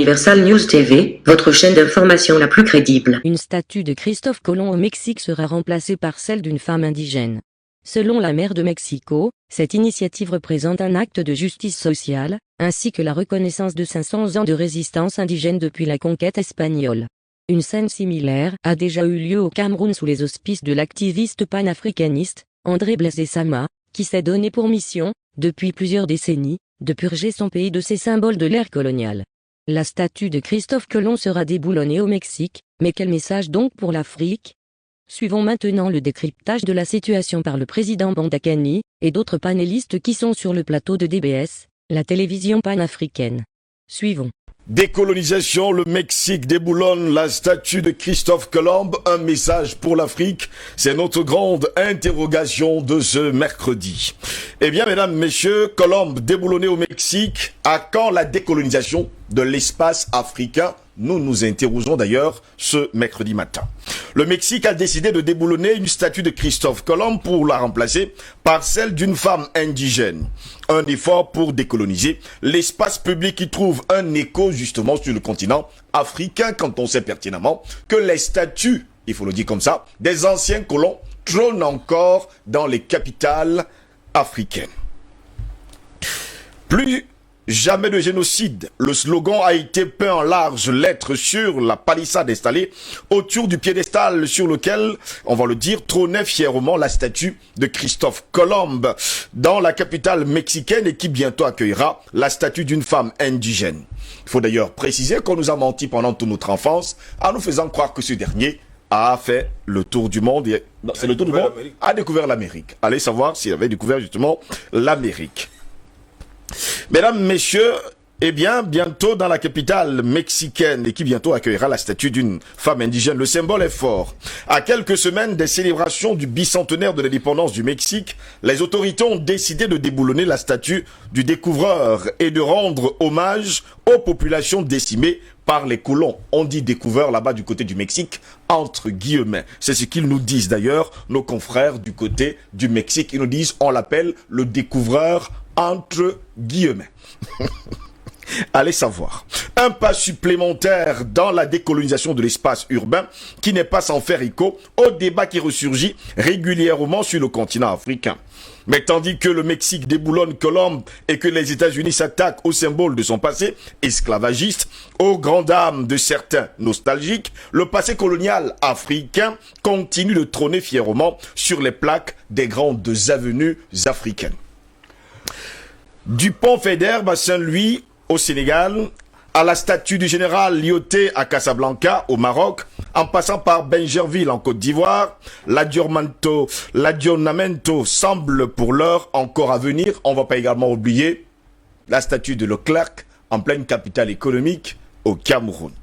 Universal News TV, votre chaîne d'information la plus crédible. Une statue de Christophe Colomb au Mexique sera remplacée par celle d'une femme indigène. Selon la maire de Mexico, cette initiative représente un acte de justice sociale, ainsi que la reconnaissance de 500 ans de résistance indigène depuis la conquête espagnole. Une scène similaire a déjà eu lieu au Cameroun sous les auspices de l'activiste panafricaniste, André Blaise Sama, qui s'est donné pour mission, depuis plusieurs décennies, de purger son pays de ses symboles de l'ère coloniale. La statue de Christophe Colomb sera déboulonnée au Mexique, mais quel message donc pour l'Afrique? Suivons maintenant le décryptage de la situation par le président Bondakani, et d'autres panélistes qui sont sur le plateau de DBS, la télévision panafricaine. Suivons. Décolonisation, le Mexique déboulonne la statue de Christophe Colomb, un message pour l'Afrique. C'est notre grande interrogation de ce mercredi. Eh bien, mesdames, messieurs, Colomb déboulonné au Mexique, à quand la décolonisation de l'espace africain? Nous nous interrogeons d'ailleurs ce mercredi matin. Le Mexique a décidé de déboulonner une statue de Christophe Colomb pour la remplacer par celle d'une femme indigène. Un effort pour décoloniser l'espace public qui trouve un écho justement sur le continent africain quand on sait pertinemment que les statues, il faut le dire comme ça, des anciens colons trônent encore dans les capitales africaines. Plus jamais de génocide. Le slogan a été peint en larges lettres sur la palissade installée autour du piédestal sur lequel, on va le dire, trônait fièrement la statue de Christophe Colomb dans la capitale mexicaine et qui bientôt accueillera la statue d'une femme indigène. Il faut d'ailleurs préciser qu'on nous a menti pendant toute notre enfance en nous faisant croire que ce dernier a fait le tour du monde. C'est le tour du monde, a découvert l'Amérique. Allez savoir s'il avait découvert justement l'Amérique. Mesdames, messieurs, eh bien, bientôt dans la capitale mexicaine et qui bientôt accueillera la statue d'une femme indigène, le symbole est fort. À quelques semaines des célébrations du bicentenaire de l'indépendance du Mexique, les autorités ont décidé de déboulonner la statue du découvreur et de rendre hommage aux populations décimées par les colons. On dit découvreur là-bas du côté du Mexique, entre guillemets. C'est ce qu'ils nous disent d'ailleurs, nos confrères du côté du Mexique. Ils nous disent, on l'appelle le découvreur entre guillemets. Allez savoir. Un pas supplémentaire dans la décolonisation de l'espace urbain qui n'est pas sans faire écho au débat qui ressurgit régulièrement sur le continent africain. Mais tandis que le Mexique déboulonne Colomb et que les États-Unis s'attaquent au symbole de son passé esclavagiste, aux grandes dames de certains nostalgiques, le passé colonial africain continue de trôner fièrement sur les plaques des grandes avenues africaines. Du pont Faidherbe à Saint-Louis, au Sénégal, à la statue du général Lyoté à Casablanca, au Maroc, en passant par Benjerville en Côte d'Ivoire, l'adornamento semble pour l'heure encore à venir. On ne va pas également oublier la statue de Leclerc en pleine capitale économique au Cameroun.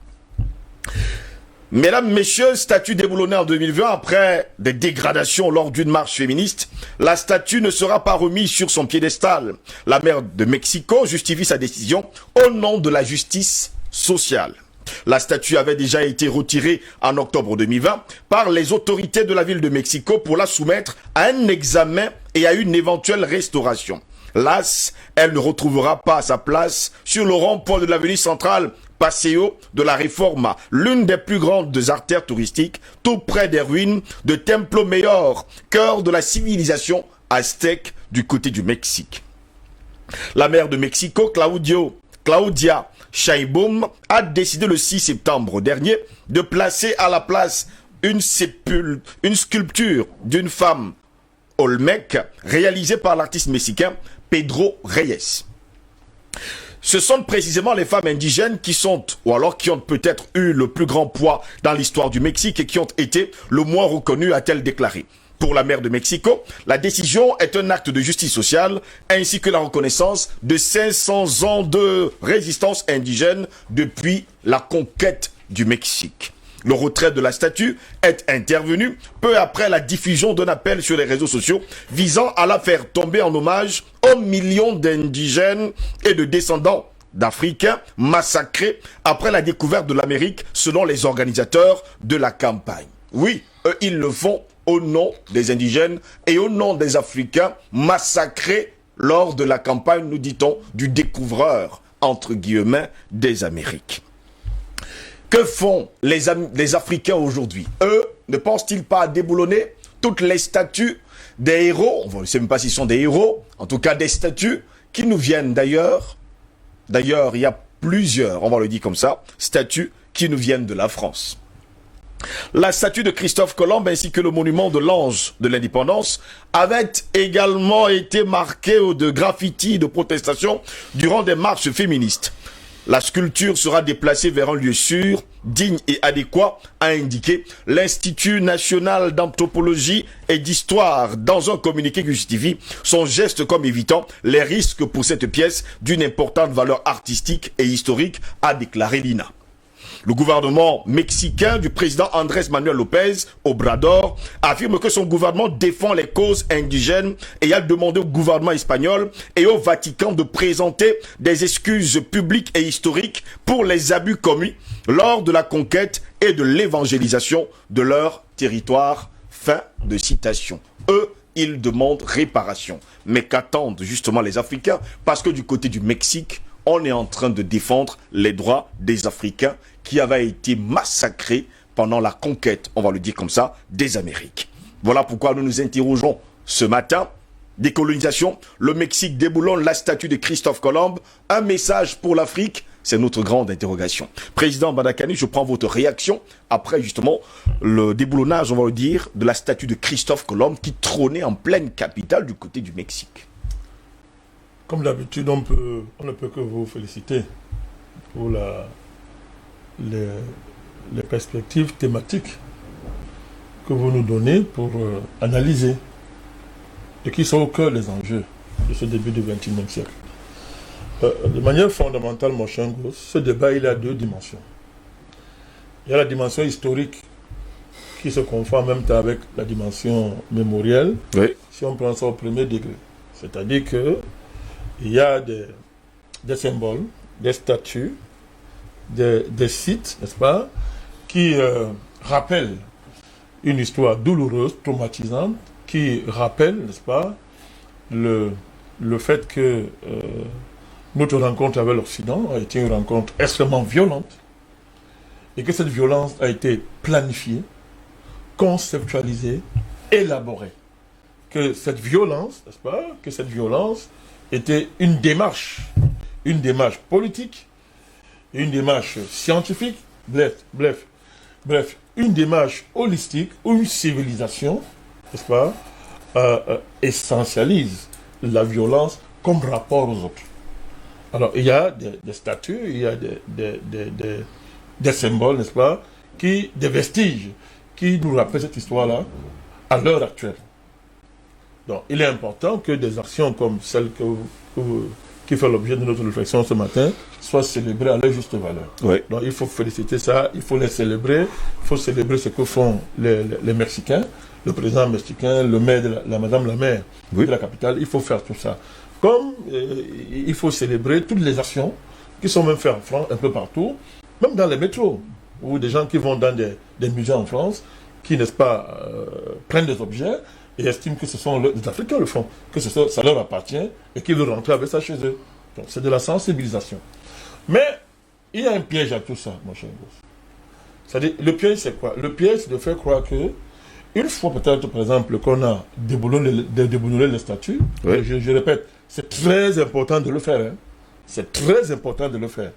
Mesdames, messieurs, statue déboulonnée en 2020 après des dégradations lors d'une marche féministe, la statue ne sera pas remise sur son piédestal. La maire de Mexico justifie sa décision au nom de la justice sociale. La statue avait déjà été retirée en octobre 2020 par les autorités de la ville de Mexico pour la soumettre à un examen et à une éventuelle restauration. Las, elle ne retrouvera pas sa place sur le rond-point de l'avenue centrale Paseo de la Reforma, l'une des plus grandes artères touristiques, tout près des ruines de Templo Mayor, cœur de la civilisation aztèque du côté du Mexique. La maire de Mexico, Claudia Sheinbaum, a décidé le 6 septembre dernier de placer à la place une sculpture d'une femme Olmec, réalisée par l'artiste mexicain Pedro Reyes. Ce sont précisément les femmes indigènes qui sont, ou alors qui ont peut-être eu le plus grand poids dans l'histoire du Mexique et qui ont été le moins reconnues, a-t-elle déclaré. Pour la maire de Mexico, la décision est un acte de justice sociale ainsi que la reconnaissance de 500 ans de résistance indigène depuis la conquête du Mexique. Le retrait de la statue est intervenu peu après la diffusion d'un appel sur les réseaux sociaux visant à la faire tomber en hommage aux millions d'indigènes et de descendants d'Africains massacrés après la découverte de l'Amérique selon les organisateurs de la campagne. Oui, eux, ils le font au nom des indigènes et au nom des Africains massacrés lors de la campagne, nous dit-on, du découvreur, entre guillemets, des Amériques. Que font les Africains aujourd'hui? Eux, ne pensent-ils pas à déboulonner toutes les statues des héros? On ne sait même pas s'ils sont des héros. En tout cas, des statues qui nous viennent d'ailleurs. D'ailleurs, il y a plusieurs, on va le dire comme ça, statues qui nous viennent de la France. La statue de Christophe Colomb ainsi que le monument de l'Ange de l'Indépendance avaient également été marqués de graffitis de protestation durant des marches féministes. La sculpture sera déplacée vers un lieu sûr, digne et adéquat, a indiqué l'Institut national d'anthropologie et d'histoire dans un communiqué qui justifie son geste comme évitant les risques pour cette pièce d'une importante valeur artistique et historique, a déclaré l'INA. Le gouvernement mexicain du président Andrés Manuel López Obrador affirme que son gouvernement défend les causes indigènes et a demandé au gouvernement espagnol et au Vatican de présenter des excuses publiques et historiques pour les abus commis lors de la conquête et de l'évangélisation de leur territoire. Fin de citation. Eux, ils demandent réparation. Mais qu'attendent justement les Africains? Parce que du côté du Mexique, on est en train de défendre les droits des Africains qui avaient été massacrés pendant la conquête, on va le dire comme ça, des Amériques. Voilà pourquoi nous nous interrogeons ce matin. Décolonisation, le Mexique déboulonne la statue de Christophe Colomb. Un message pour l'Afrique, c'est notre grande interrogation. Président Badakani, je prends votre réaction après justement le déboulonnage, on va le dire, de la statue de Christophe Colomb qui trônait en pleine capitale du côté du Mexique. Comme d'habitude, on ne peut que vous féliciter pour les perspectives thématiques que vous nous donnez pour analyser et qui sont au cœur des enjeux de ce début du XXIe siècle. De manière fondamentale, mon cher Ngoz, ce débat il a deux dimensions. Il y a la dimension historique qui se confond en même temps avec la dimension mémorielle, oui. Si on prend ça au premier degré. C'est-à-dire que il y a des symboles, des statues, des sites, n'est-ce pas, qui rappellent une histoire douloureuse, traumatisante, qui rappelle, n'est-ce pas, le fait que notre rencontre avec l'Occident a été une rencontre extrêmement violente et que cette violence a été planifiée, conceptualisée, élaborée. Que cette violence, n'est-ce pas, que cette violence était une démarche politique, une démarche scientifique, bref, une démarche holistique où une civilisation, n'est-ce pas, essentialise la violence comme rapport aux autres. Alors, il y a des statues, il y a des symboles, n'est-ce pas, des vestiges qui nous rappellent cette histoire-là à l'heure actuelle. Donc, il est important que des actions comme celle qui fait l'objet de notre réflexion ce matin soient célébrées à leur juste valeur. Oui. Donc, il faut féliciter ça, il faut les célébrer, il faut célébrer ce que font les Mexicains, le président mexicain, le maire, madame la maire de la capitale, il faut faire tout ça. Comme il faut célébrer toutes les actions qui sont même faites en France, un peu partout, même dans les métros, ou des gens qui vont dans des musées en France, qui, n'est-ce pas, prennent des objets, et estiment que ce sont les Africains le font, que ça leur appartient et qu'ils veulent rentrer avec ça chez eux. Donc c'est de la sensibilisation. Mais il y a un piège à tout ça, mon cher gosse. C'est-à-dire, le piège c'est quoi? Le piège c'est de faire croire que, une fois peut-être par exemple qu'on a déboulonné les statuts, oui. je répète, c'est très important de le faire. Hein. C'est très important de le faire.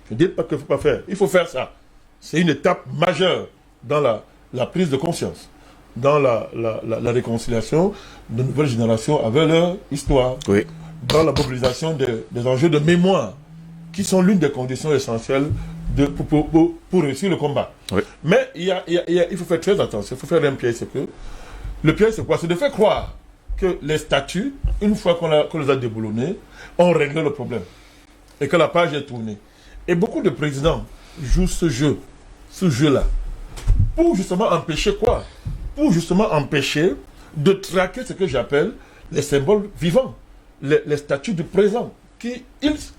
Je ne dis pas qu'il ne faut pas faire, il faut faire ça. C'est une étape majeure dans la prise de conscience, dans la réconciliation de nouvelles générations avec leur histoire, oui. Dans la mobilisation des enjeux de mémoire, qui sont l'une des conditions essentielles pour réussir le combat. Oui. Mais il faut faire très attention, il faut faire un piège, c'est que le piège c'est quoi? C'est de faire croire que les statuts, une fois qu'on les a déboulonnés, ont réglé le problème et que la page est tournée. Et beaucoup de présidents jouent ce jeu-là, pour justement empêcher quoi? Pour justement empêcher de traquer ce que j'appelle les symboles vivants, les statuts du présent, qui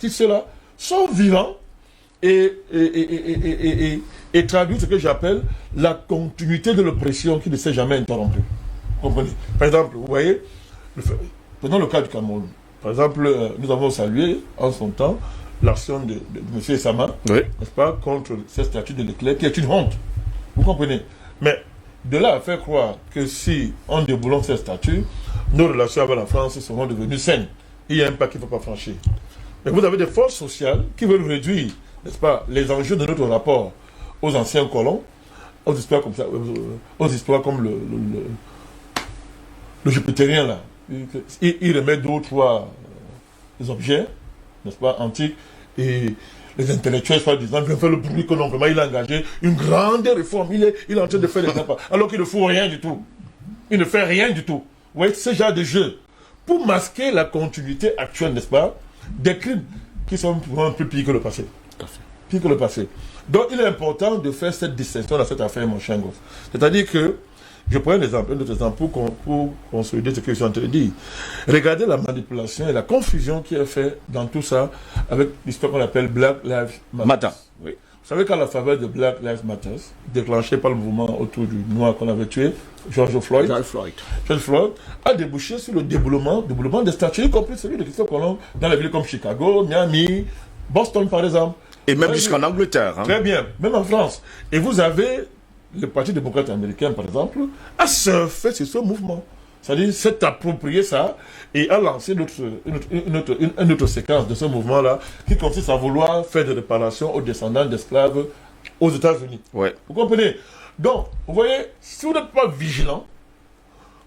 ceux-là, sont vivants et traduisent ce que j'appelle la continuité de l'oppression qui ne s'est jamais interrompue. Comprenez? Par exemple, vous voyez, prenons le cas du Cameroun. Par exemple, nous avons salué en son temps l'action de M. Sama, Oui. n'est-ce pas, contre cette statue de Leclerc, qui est une honte. Vous comprenez? Mais de là à faire croire que si on déboulonne cette statue, nos relations avec la France seront devenues saines. Il y a un pas qu'il ne faut pas franchir. Mais vous avez des forces sociales qui veulent réduire, n'est-ce pas, les enjeux de notre rapport aux anciens colons, aux histoires comme ça, aux histoires comme le jupitérien là. Il remet deux ou trois objets, n'est-ce pas, antiques, et les intellectuels, soi-disant, viennent faire le bruit que non, vraiment, il a engagé une grande réforme. Il est en train de faire des impôts, alors qu'il ne faut rien du tout. Il ne fait rien du tout. Vous voyez, ce genre de jeu, pour masquer la continuité actuelle, n'est-ce pas, des crimes qui sont un peu pires que le passé. Pire que le passé. Donc, il est important de faire cette distinction dans cette affaire, mon cher gosse. C'est-à-dire que, je prends un autre exemple pour consolider ce que je suis en train de dire. Regardez la manipulation et la confusion qui est faite dans tout ça avec l'histoire qu'on appelle Black Lives Matter. Oui. Vous savez qu'à la faveur de Black Lives Matter, déclenché par le mouvement autour du noir qu'on avait tué, George Floyd, a débouché sur le déboulonnement des statues, y compris celui de Christophe Colomb dans les villes comme Chicago, Miami, Boston par exemple. Et même jusqu'en Angleterre. Hein. Très bien, même en France. Et vous avez le Parti démocrate américain, par exemple, a surfé sur ce mouvement. C'est-à-dire, s'est approprié ça et a lancé une autre séquence de ce mouvement-là qui consiste à vouloir faire des réparations aux descendants d'esclaves aux États-Unis. Ouais. Vous comprenez? Donc, vous voyez, si vous n'êtes pas vigilant,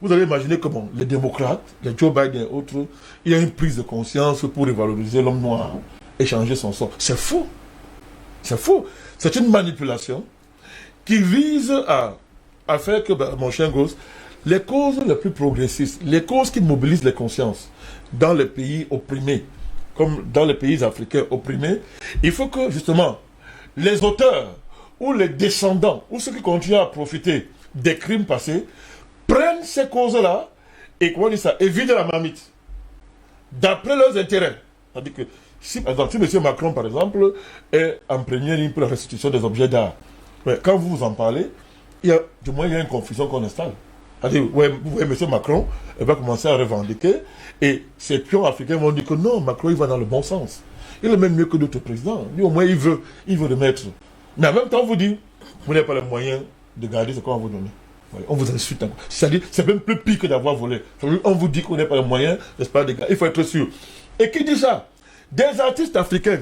vous allez imaginer comment les démocrates, les Joe Biden et autres, il y a une prise de conscience pour revaloriser l'homme noir et changer son sort. C'est faux. C'est faux. C'est une manipulation qui vise à faire que, mon cher gosse, les causes les plus progressistes, les causes qui mobilisent les consciences dans les pays opprimés, comme dans les pays africains opprimés, il faut que, justement, les auteurs ou les descendants ou ceux qui continuent à profiter des crimes passés prennent ces causes-là et, comment on dit ça, évitent la marmite d'après leurs intérêts. C'est-à-dire que, si, par exemple, si M. Macron, par exemple, est en première ligne pour la restitution des objets d'art, mais quand vous en parlez, il y a une confusion qu'on installe. C'est-à-dire, vous voyez, M. Macron va commencer à revendiquer, et ces pions africains vont dire que non, Macron, il va dans le bon sens. Il est même mieux que d'autres présidents. Lui, au moins, il veut remettre. Mais en même temps, on vous dit, vous n'avez pas les moyens de garder ce qu'on va vous donner. On vous insulte encore. C'est-à-dire, c'est même plus pire que d'avoir volé. On vous dit qu'on n'a pas les moyens, n'est-ce pas, de garder. Il faut être sûr. Et qui dit ça? Des artistes africains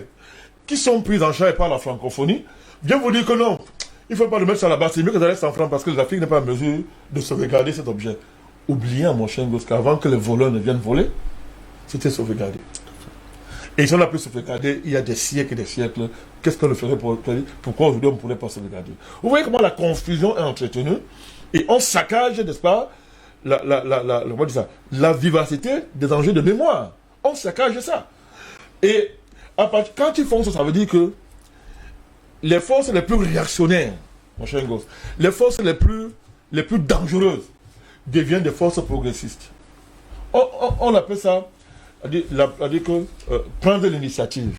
qui sont pris en charge par la francophonie viennent vous dire que non, il ne faut pas le mettre sur la base, c'est mieux que d'aller en francs parce que l'Afrique n'est pas en mesure de sauvegarder cet objet. Oubliez, mon cher gosse, qu'avant que les voleurs ne viennent voler, c'était sauvegardé. Et si on a pu sauvegarder il y a des siècles et des siècles, qu'est-ce qu'on le ferait pourquoi aujourd'hui on ne pourrait pas sauvegarder? Vous voyez comment la confusion est entretenue et on saccage, n'est-ce pas, la vivacité des enjeux de mémoire. On saccage ça. Et quand ils font ça, ça veut dire que les forces les plus réactionnaires, mon cher gosse, les forces les plus dangereuses deviennent des forces progressistes. On appelle ça, prendre l'initiative,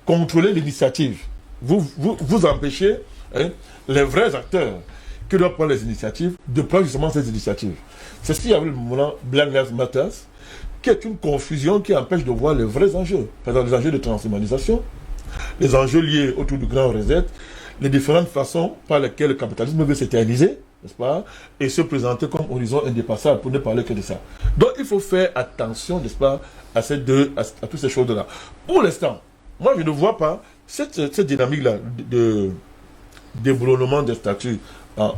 contrôler l'initiative. Vous empêchez les vrais acteurs qui doivent prendre les initiatives de prendre justement ces initiatives. C'est ce qu'il y avait le mouvement Black Lives Matter, qui est une confusion qui empêche de voir les vrais enjeux. Par exemple, les enjeux de transhumanisation, les enjeux liés autour du grand reset, les différentes façons par lesquelles le capitalisme veut s'éterniser, n'est-ce pas, et se présenter comme horizon indépassable, pour ne parler que de ça. Donc il faut faire attention, n'est-ce pas, à toutes ces choses-là. Pour l'instant, moi je ne vois pas cette dynamique-là de déboulonnement des statuts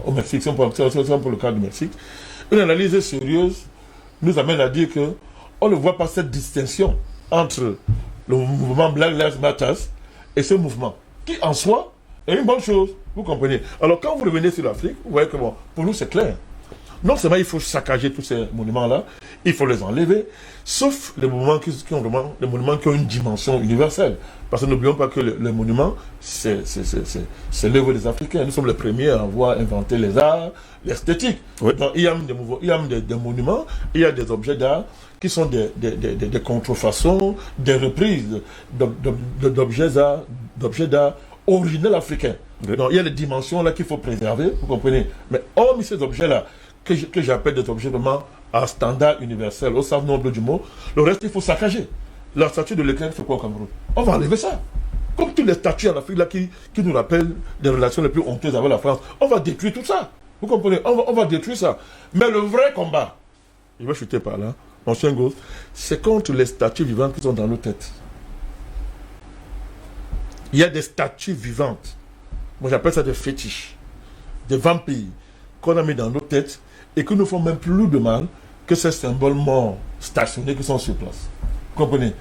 au Mexique, si on prend le cas du Mexique. Une analyse sérieuse nous amène à dire que on ne voit pas cette distinction entre le mouvement Black Lives Matter et ce mouvement, qui en soi est une bonne chose, vous comprenez. Alors quand vous revenez sur l'Afrique, vous voyez que bon, pour nous c'est clair. Non seulement il faut saccager tous ces monuments-là, il faut les enlever, sauf les monuments qui ont une dimension universelle. Parce que n'oublions pas que les monuments, c'est l'œuvre des Africains. Nous sommes les premiers à avoir inventé les arts, l'esthétique. Oui. Donc il y a des monuments, il y a des objets d'art qui sont des contrefaçons, des reprises d'objets d'art originels africains. Oui. Donc il y a des dimensions là qu'il faut préserver, vous comprenez. Mais hormis ces objets-là, que j'appelle des objets vraiment à standard universel, au sens noble du mot, le reste il faut saccager. La statue de Leclerc, c'est quoi au Cameroun? On va enlever ça. Comme tous les statues en Afrique là, qui nous rappellent des relations les plus honteuses avec la France, on va détruire tout ça. Vous comprenez? On va détruire ça. Mais le vrai combat, je vais chuter par là, mon chien gauche, c'est contre les statues vivantes qui sont dans nos têtes. Il y a des statues vivantes. Moi j'appelle ça des fétiches, des vampires qu'on a mis dans nos têtes et qui nous font même plus de mal que ces symboles morts stationnés qui sont sur place. Vous comprenez?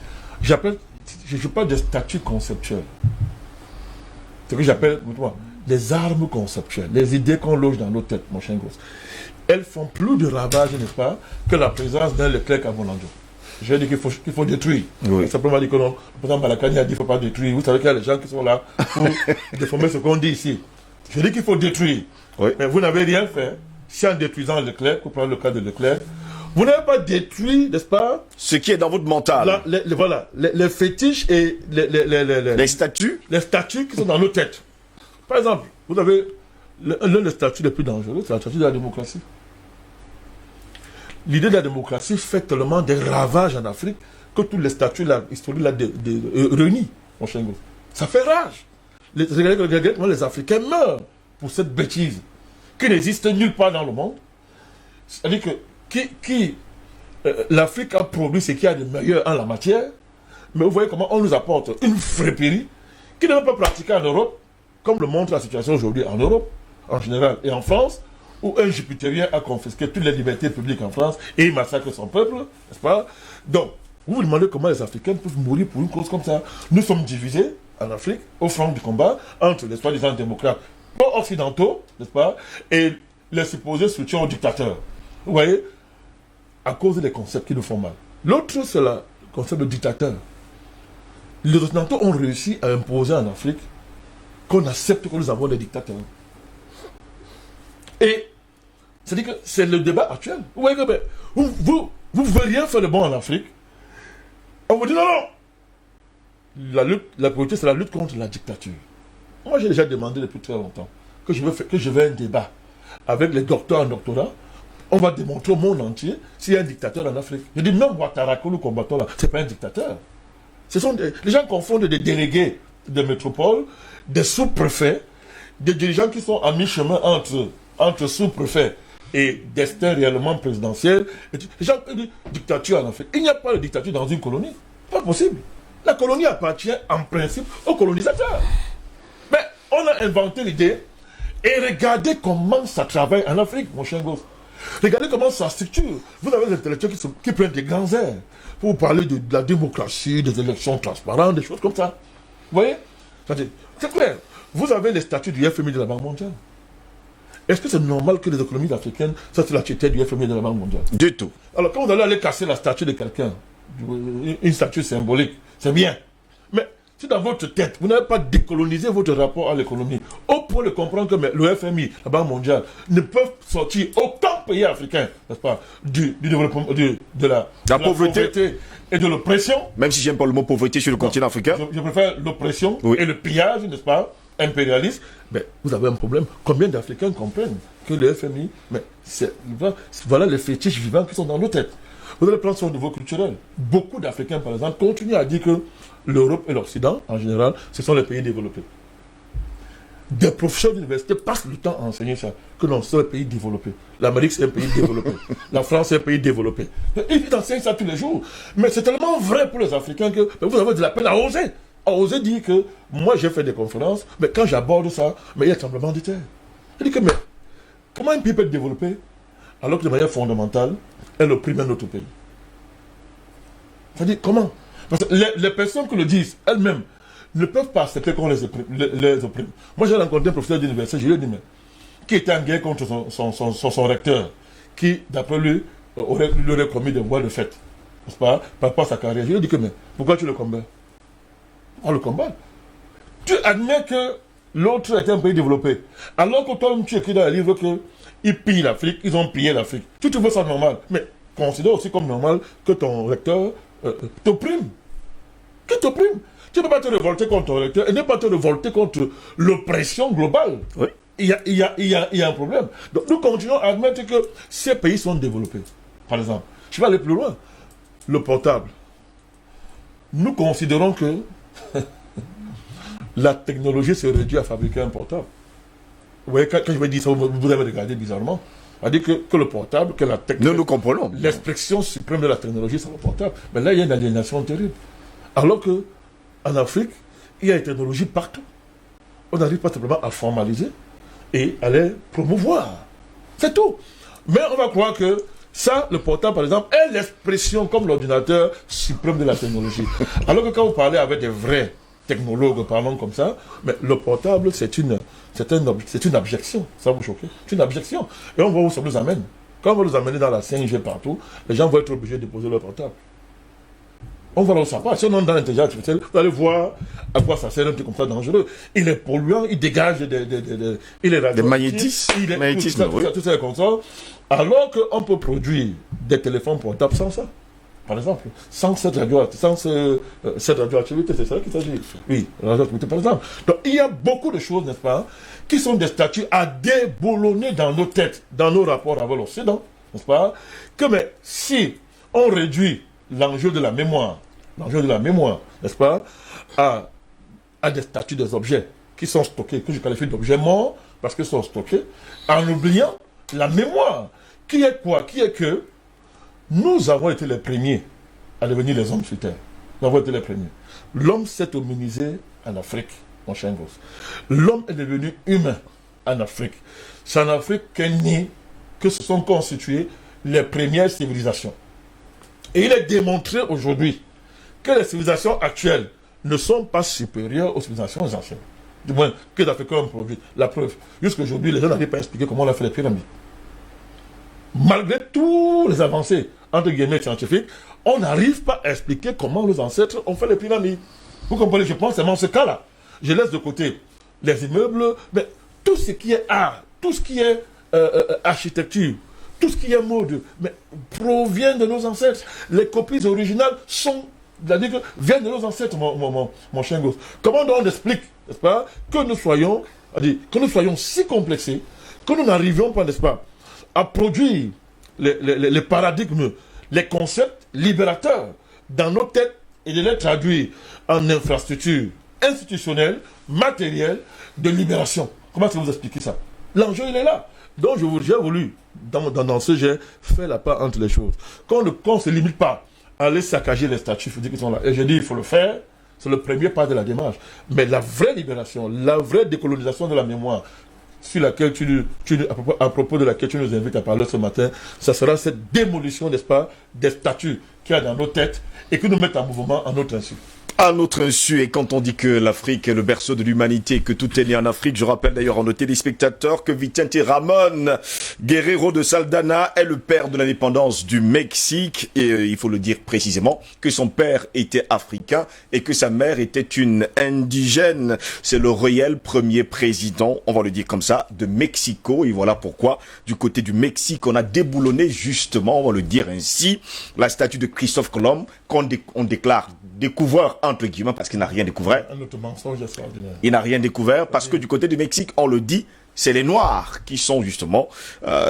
Je parle de statues conceptuelles. Ce que j'appelle des armes conceptuelles, les idées qu'on loge dans nos têtes, mon chien gosse. Elles font plus de ravages, n'est-ce pas, que la présence d'un Leclerc à Bonanjo. Je dis qu'il faut détruire. Oui. Simplement dire que non. Par exemple, Malakani a dit qu'il ne faut pas détruire. Vous savez qu'il y a des gens qui sont là pour déformer ce qu'on dit ici. Je dis qu'il faut détruire. Oui. Mais vous n'avez rien fait. Si en détruisant Leclerc, pour prendre le cas de Leclerc, vous n'avez pas détruit, n'est-ce pas, ce qui est dans votre mental. Voilà, les fétiches et les statues. Les statues qui sont dans nos têtes. Par exemple, vous avez l'un des statuts les plus dangereux, c'est la statue de la démocratie. L'idée de la démocratie fait tellement des ravages en Afrique que tous les statuts historiques réunis, mon cher Ngo. Ça fait rage. Les Africains meurent pour cette bêtise qui n'existe nulle part dans le monde. C'est-à-dire que l'Afrique a produit ce qu'il y a de meilleur en la matière, mais vous voyez comment on nous apporte une fripperie qui n'est même pas pratiquée en Europe, comme le montre la situation aujourd'hui en Europe, en général, et en France, où un jupitérien a confisqué toutes les libertés publiques en France et il massacre son peuple, n'est-ce pas? Donc, vous vous demandez comment les Africains peuvent mourir pour une cause comme ça. Nous sommes divisés en Afrique, au front du combat, entre les soi-disant démocrates occidentaux, n'est-ce pas, et les supposés soutiens aux dictateurs. Vous voyez, à cause des concepts qui nous font mal. L'autre, c'est le concept de dictateur. Les Occidentaux ont réussi à imposer en Afrique qu'on accepte que nous avons des dictateurs. Et c'est-à-dire que c'est le débat actuel. Vous voyez que vous ne pouvez rien faire de bon en Afrique. On vous dit non, non. La priorité, c'est la lutte contre la dictature. Moi, j'ai déjà demandé depuis très longtemps que je veux un débat avec les docteurs en doctorat. On va démontrer au monde entier s'il y a un dictateur en Afrique. Je dis, même Ouattara, que nous combattons là, ce n'est pas un dictateur. Les gens confondent des délégués de métropole, des sous-préfets, des dirigeants qui sont à mi-chemin entre sous-préfets et destin réellement présidentiel. Les gens disent dictature en Afrique. Il n'y a pas de dictature dans une colonie. Pas possible. La colonie appartient en principe aux colonisateurs. Mais on a inventé l'idée et regardez comment ça travaille en Afrique, mon chien gosse. Regardez comment ça structure. Vous avez des intellectuels qui prennent des grands airs pour parler de la démocratie, des élections transparentes, des choses comme ça. Vous voyez? C'est clair. Vous avez les statuts du FMI de la Banque mondiale. Est-ce que c'est normal que les économies africaines soient sur la tutelle du FMI de la Banque mondiale? Du tout. Alors quand vous allez aller casser la statue de quelqu'un, une statue symbolique, c'est bien. Mais si dans votre tête, vous n'avez pas décolonisé votre rapport à l'économie, au point de comprendre que le FMI, la Banque mondiale, ne peuvent sortir aucun pays africain, n'est-ce pas, du développement, de la pauvreté et de l'oppression. Même si j'aime pas le mot pauvreté sur le continent africain. Je préfère l'oppression et le pillage, n'est-ce pas, impérialiste. Mais vous avez un problème. Combien d'Africains comprennent que le FMI, mais voilà les fétiches vivants qui sont dans nos têtes. Vous allez prendre son niveau culturel. Beaucoup d'Africains, par exemple, continuent à dire que l'Europe et l'Occident, en général, ce sont les pays développés. Des professeurs d'université passent le temps à enseigner ça. Que non, c'est un pays développé. L'Amérique, c'est un pays développé. La France, c'est un pays développé. Ils enseignent ça tous les jours. Mais c'est tellement vrai pour les Africains que vous avez de la peine à oser. À oser dire que moi, j'ai fait des conférences, mais quand j'aborde ça, mais il y a un tremblement de terre. Je dis que, mais comment un pays peut être développé alors que de manière fondamentale, elle opprime un autre pays? C'est-à-dire, comment? Parce que les personnes qui le disent, elles-mêmes, ne peuvent pas accepter qu'on les opprime. Moi, j'ai rencontré un professeur d'université, je lui ai dit, mais, qui était en guerre contre son recteur, qui, d'après lui, lui aurait commis des voies de fait, n'est-ce pas, par rapport à sa carrière. Je lui ai dit que, mais, pourquoi tu le combats? On le combat. Tu admets que l'autre est un pays développé, alors que toi, tu écris dans le livre qu'ils pillent l'Afrique, ils ont pillé l'Afrique. Tu trouves ça normal, mais considère aussi comme normal que ton recteur t'opprime. Qu'il t'opprime. Tu ne peux pas te révolter contre ton recteur et ne pas te révolter contre l'oppression globale. Oui. Il y a un problème. Donc nous continuons à admettre que ces pays sont développés. Par exemple, je vais aller plus loin. Le portable. nous considérons que la technologie se réduit à fabriquer un portable. Vous voyez, quand je vais dire ça, vous allez me regarder bizarrement. C'est-à-dire que le portable, que la technologie... Nous comprenons. L'expression suprême de la technologie, c'est le portable. Mais là, il y a une aliénation terrible. Alors que en Afrique, il y a des technologies partout. On n'arrive pas simplement à formaliser et à les promouvoir. C'est tout. Mais on va croire que ça, le portable, par exemple, est l'expression comme l'ordinateur suprême de la technologie. Alors que quand vous parlez avec des vrais technologues, parlons comme ça, mais le portable, c'est une abjection. Ça va vous choquer. C'est une abjection. Et on voit où ça nous amène. Quand on va nous amener dans la 5G partout, les gens vont être obligés de poser leur portable. On va le savoir. Si on entre dans l'intelligence artificielle, vous allez voir à quoi ça sert un truc comme ça dangereux. Il est polluant, il dégage il est des magnétismes. Tout ça est comme ça. Alors qu'on peut produire des téléphones portables sans ça. Par exemple, sans cette radioactivité, c'est ça qu'il s'agit. Oui, radioactivité par exemple. Donc il y a beaucoup de choses, n'est-ce pas, qui sont des statuts à déboulonner dans nos têtes, dans nos rapports avec l'Occident, n'est-ce pas, que mais si on réduit l'enjeu de la mémoire, n'est-ce pas, à des statuts des objets qui sont stockés, que je qualifie d'objets morts, parce qu'ils sont stockés, en oubliant la mémoire, qui est quoi? Qui est que nous avons été les premiers à devenir les hommes sur Terre. Nous avons été les premiers. L'homme s'est hominisé en Afrique, mon cher gosse. L'homme est devenu humain en Afrique. C'est en Afrique que se sont constituées les premières civilisations. Et il est démontré aujourd'hui que les civilisations actuelles ne sont pas supérieures aux civilisations anciennes. Du moins, que les Africains ont produit. La preuve, jusqu'aujourd'hui, les gens n'arrivent pas à expliquer comment on a fait les pyramides. Malgré tous les avancées, entre guillemets, scientifiques, on n'arrive pas à expliquer comment nos ancêtres ont fait les pyramides. Vous comprenez, je pense, c'est dans ce cas-là. Je laisse de côté les immeubles, mais tout ce qui est art, tout ce qui est architecture, tout ce qui est mode, mais provient de nos ancêtres. Les copies originales viennent de nos ancêtres, mon cher gosse. Comment donc on explique, n'est-ce pas, que nous soyons si complexés, que nous n'arrivions pas, n'est-ce pas, à produire les paradigmes, les concepts libérateurs dans nos têtes et de les traduire en infrastructures institutionnelles, matérielles, de libération. Comment est-ce que vous expliquez ça? L'enjeu, il est là. Donc, j'ai voulu, dans ce jet, faire la part entre les choses. Qu'on ne se limite pas à aller saccager les statuts physiques qui sont là. Et je dis, il faut le faire. C'est le premier pas de la démarche. Mais la vraie libération, la vraie décolonisation de la mémoire, sur laquelle à propos de laquelle tu nous invites à parler ce matin, ça sera cette démolition, n'est-ce pas, des statuts qu'il y a dans nos têtes et qui nous mettent en mouvement à notre insu. À notre insu, et quand on dit que l'Afrique est le berceau de l'humanité, que tout est né en Afrique, je rappelle d'ailleurs à nos téléspectateurs que Vicente Ramón Guerrero de Saldanha est le père de l'indépendance du Mexique, et il faut le dire précisément, que son père était africain et que sa mère était une indigène. C'est le réel premier président, on va le dire comme ça, de Mexico, et voilà pourquoi, du côté du Mexique, on a déboulonné justement, on va le dire ainsi, la statue de Christophe Colomb, qu'on déclare découvreur entre guillemets parce qu'il n'a rien découvert. Un autre mensonge extraordinaire. Il n'a rien découvert parce que du côté du Mexique, on le dit, c'est les Noirs qui sont justement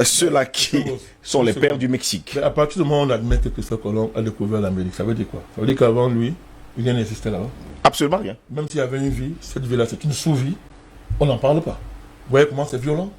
ceux-là qui sont les pères du Mexique. Mais à partir du moment où on admet que Christophe Colomb a découvert l'Amérique, ça veut dire quoi? Ça veut dire qu'avant lui, rien n'existait là-bas. Absolument rien. Même s'il y avait une vie, cette vie-là, c'est une sous-vie, on n'en parle pas. Vous voyez comment c'est violent?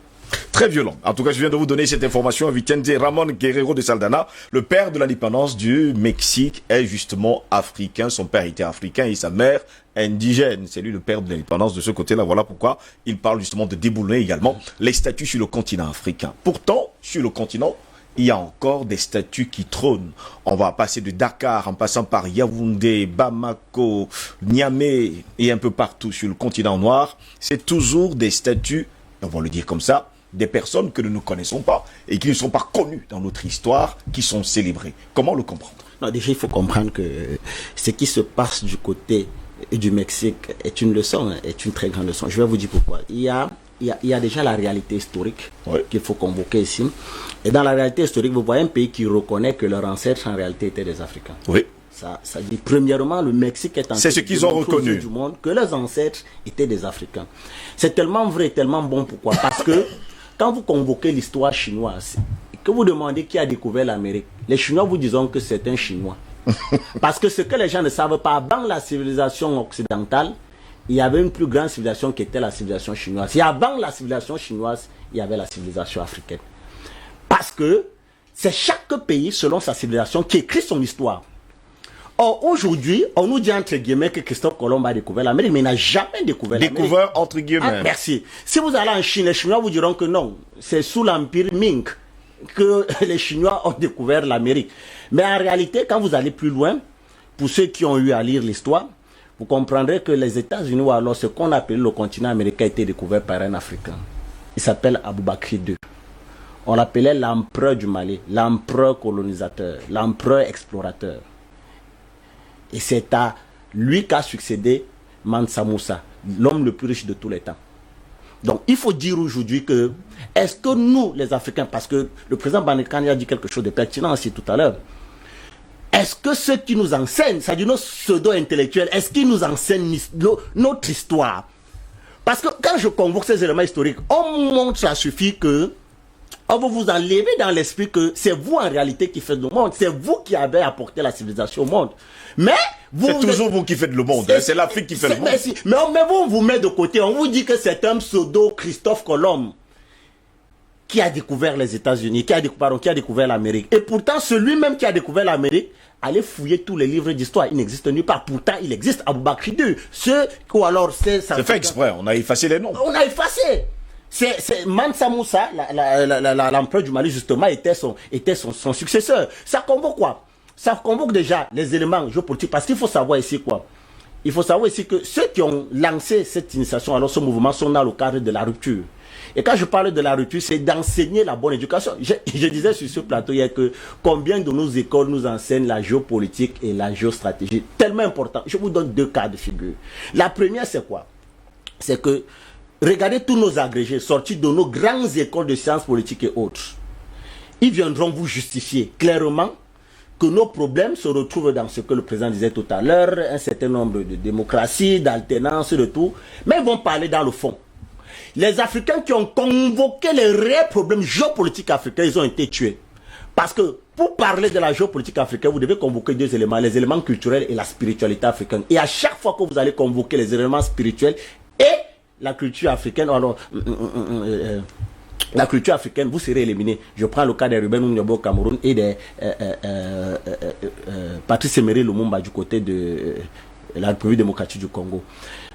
Très violent. En tout cas, je viens de vous donner cette information. Vicente Ramón Guerrero de Saldanha, le père de l'indépendance du Mexique, est justement africain. Son père était africain et sa mère indigène. C'est lui le père de l'indépendance de ce côté-là. Voilà pourquoi il parle justement de déboulonner également les statues sur le continent africain. Pourtant, sur le continent, il y a encore des statues qui trônent. On va passer de Dakar en passant par Yaoundé, Bamako, Niamey et un peu partout sur le continent noir. C'est toujours des statues, on va le dire comme ça, des personnes que nous ne connaissons pas et qui ne sont pas connues dans notre histoire, qui sont célébrées. Comment le comprendre? Non, déjà, il faut comprendre que ce qui se passe du côté du Mexique est une leçon, est une très grande leçon. Je vais vous dire pourquoi. Il y a déjà la réalité historique qu'il faut convoquer ici. Et dans la réalité historique, vous voyez un pays qui reconnaît que leurs ancêtres, en réalité, étaient des Africains. Oui. Ça dit, premièrement, le Mexique est en c'est ce qu'ils ont reconnu du monde, que leurs ancêtres étaient des Africains. C'est tellement vrai, tellement bon. Pourquoi? Parce que quand vous convoquez l'histoire chinoise, que vous demandez qui a découvert l'Amérique, les Chinois vous disent que c'est un Chinois. Parce que ce que les gens ne savent pas, avant la civilisation occidentale, il y avait une plus grande civilisation qui était la civilisation chinoise. Et avant la civilisation chinoise, il y avait la civilisation africaine. Parce que c'est chaque pays, selon sa civilisation, qui écrit son histoire. Or, aujourd'hui, on nous dit entre guillemets que Christophe Colomb a découvert l'Amérique, mais il n'a jamais découvert l'Amérique. Découvert entre guillemets. Ah, merci. Si vous allez en Chine, les Chinois vous diront que non, c'est sous l'Empire Ming que les Chinois ont découvert l'Amérique. Mais en réalité, quand vous allez plus loin, pour ceux qui ont eu à lire l'histoire, vous comprendrez que les États-Unis, ou alors ce qu'on appelle le continent américain, a été découvert par un Africain. Il s'appelle Aboubakry II. On l'appelait l'empereur du Mali, l'empereur colonisateur, l'empereur explorateur. Et c'est à lui qu'a succédé Mansa Moussa, l'homme le plus riche de tous les temps. Donc il faut dire aujourd'hui que, est-ce que nous, les Africains, parce que le président Banikani a dit quelque chose de pertinent aussi tout à l'heure, est-ce que ceux qui nous enseignent, c'est-à-dire nos pseudo-intellectuels, est-ce qu'ils nous enseignent notre histoire? Parce que quand je convoque ces éléments historiques, on montre, ça suffit que on va vous enlever dans l'esprit que c'est vous en réalité qui faites le monde, c'est vous qui avez apporté la civilisation au monde. Mais c'est toujours vous qui faites le monde, c'est l'Afrique qui fait le monde. Mais on vous met de côté, on vous dit que c'est un pseudo Christophe Colomb qui a découvert les États-Unis, qui a découvert l'Amérique. Et pourtant, celui-même qui a découvert l'Amérique, allez fouiller tous les livres d'histoire, il n'existe nulle part. Pourtant, il existe Aboubakry II. Ou alors c'est fait exprès, on a effacé les noms. On a effacé. C'est Mansa Moussa, l'empereur du Mali, justement, était son successeur. Ça convoque quoi? Ça convoque déjà les éléments géopolitiques. Parce qu'il faut savoir ici quoi? Il faut savoir ici que ceux qui ont lancé cette initiation, alors ce mouvement, sont dans le cadre de la rupture. Et quand je parle de la rupture, c'est d'enseigner la bonne éducation. Je disais sur ce plateau hier que combien de nos écoles nous enseignent la géopolitique et la géostratégie. Tellement important. Je vous donne deux cas de figure. La première, c'est quoi? C'est que regardez tous nos agrégés sortis de nos grandes écoles de sciences politiques et autres. Ils viendront vous justifier clairement que nos problèmes se retrouvent dans ce que le président disait tout à l'heure, un certain nombre de démocraties, d'alternance, de tout. Mais ils vont parler dans le fond. Les Africains qui ont convoqué les réels problèmes géopolitiques africains, ils ont été tués. Parce que pour parler de la géopolitique africaine, vous devez convoquer deux éléments, les éléments culturels et la spiritualité africaine. Et à chaque fois que vous allez convoquer les éléments spirituels et la culture africaine, alors la culture africaine, vous serez éliminé. Je prends le cas des Ruben Oumniabo au Cameroun et des Patrice Emery Lumumba du côté de la République démocratique du Congo.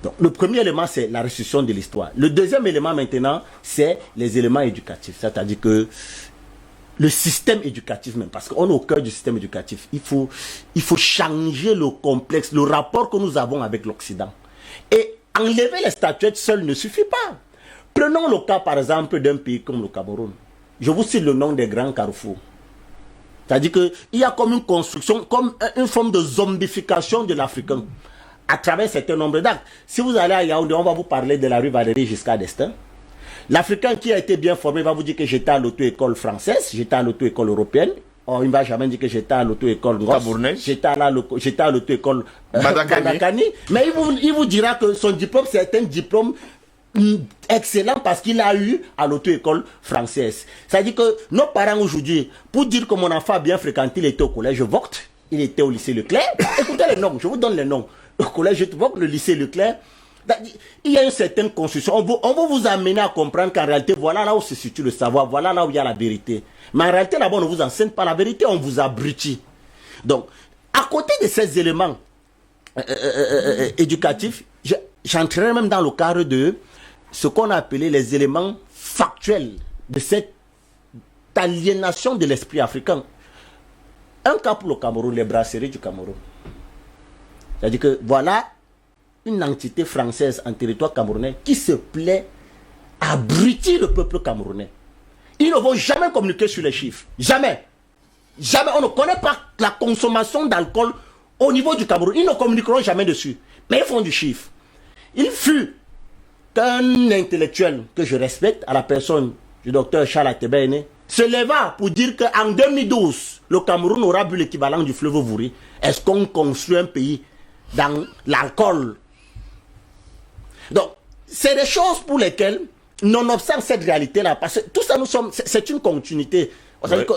Donc, le premier élément, c'est la restitution de l'histoire. Le deuxième élément maintenant, c'est les éléments éducatifs. C'est-à-dire que le système éducatif même, parce qu'on est au cœur du système éducatif, il faut changer le complexe, le rapport que nous avons avec l'Occident. Et enlever les statuettes seul ne suffit pas. Prenons le cas, par exemple, d'un pays comme le Cameroun. Je vous cite le nom des grands carrefours. C'est-à-dire qu'il y a comme une construction, comme une forme de zombification de l'Africain à travers un certain nombre d'actes. Si vous allez à Yaoundé, on va vous parler de la rue Valérie jusqu'à Destin. L'Africain qui a été bien formé va vous dire que j'étais à l'auto-école française, j'étais à l'auto-école européenne. Or, il ne va jamais dire que j'étais à l'auto-école camerounaise. J'étais à l'auto-école Madakani. Mais il vous dira que son diplôme, c'est un diplôme excellent parce qu'il a eu à l'auto-école française. C'est-à-dire que nos parents aujourd'hui, pour dire que mon enfant a bien fréquenté, il était au collège Vogt, il était au lycée Leclerc. Écoutez les noms, je vous donne les noms. Au collège Vogt, le lycée Leclerc, il y a une certaine construction. On va vous amener à comprendre qu'en réalité, voilà là où se situe le savoir, voilà là où il y a la vérité. Mais en réalité, là-bas, on ne vous enseigne pas la vérité, on vous abrutit. Donc, à côté de ces éléments éducatifs, j'entrerai même dans le cadre de ce qu'on a appelé les éléments factuels de cette aliénation de l'esprit africain. Un cas pour le Cameroun, les brasseries du Cameroun. C'est-à-dire que voilà une entité française en territoire camerounais qui se plaît à abrutir le peuple camerounais. Ils ne vont jamais communiquer sur les chiffres. Jamais. Jamais. On ne connaît pas la consommation d'alcool au niveau du Cameroun. Ils ne communiqueront jamais dessus. Mais ils font du chiffre. Il fut qu'un intellectuel que je respecte, à la personne du docteur Charles Atebene, se leva pour dire qu'en 2012, le Cameroun aura bu l'équivalent du fleuve Vouri. Est-ce qu'on construit un pays dans l'alcool? Donc, c'est des choses pour lesquelles, nonobstant cette réalité-là, parce que tout ça, c'est une continuité,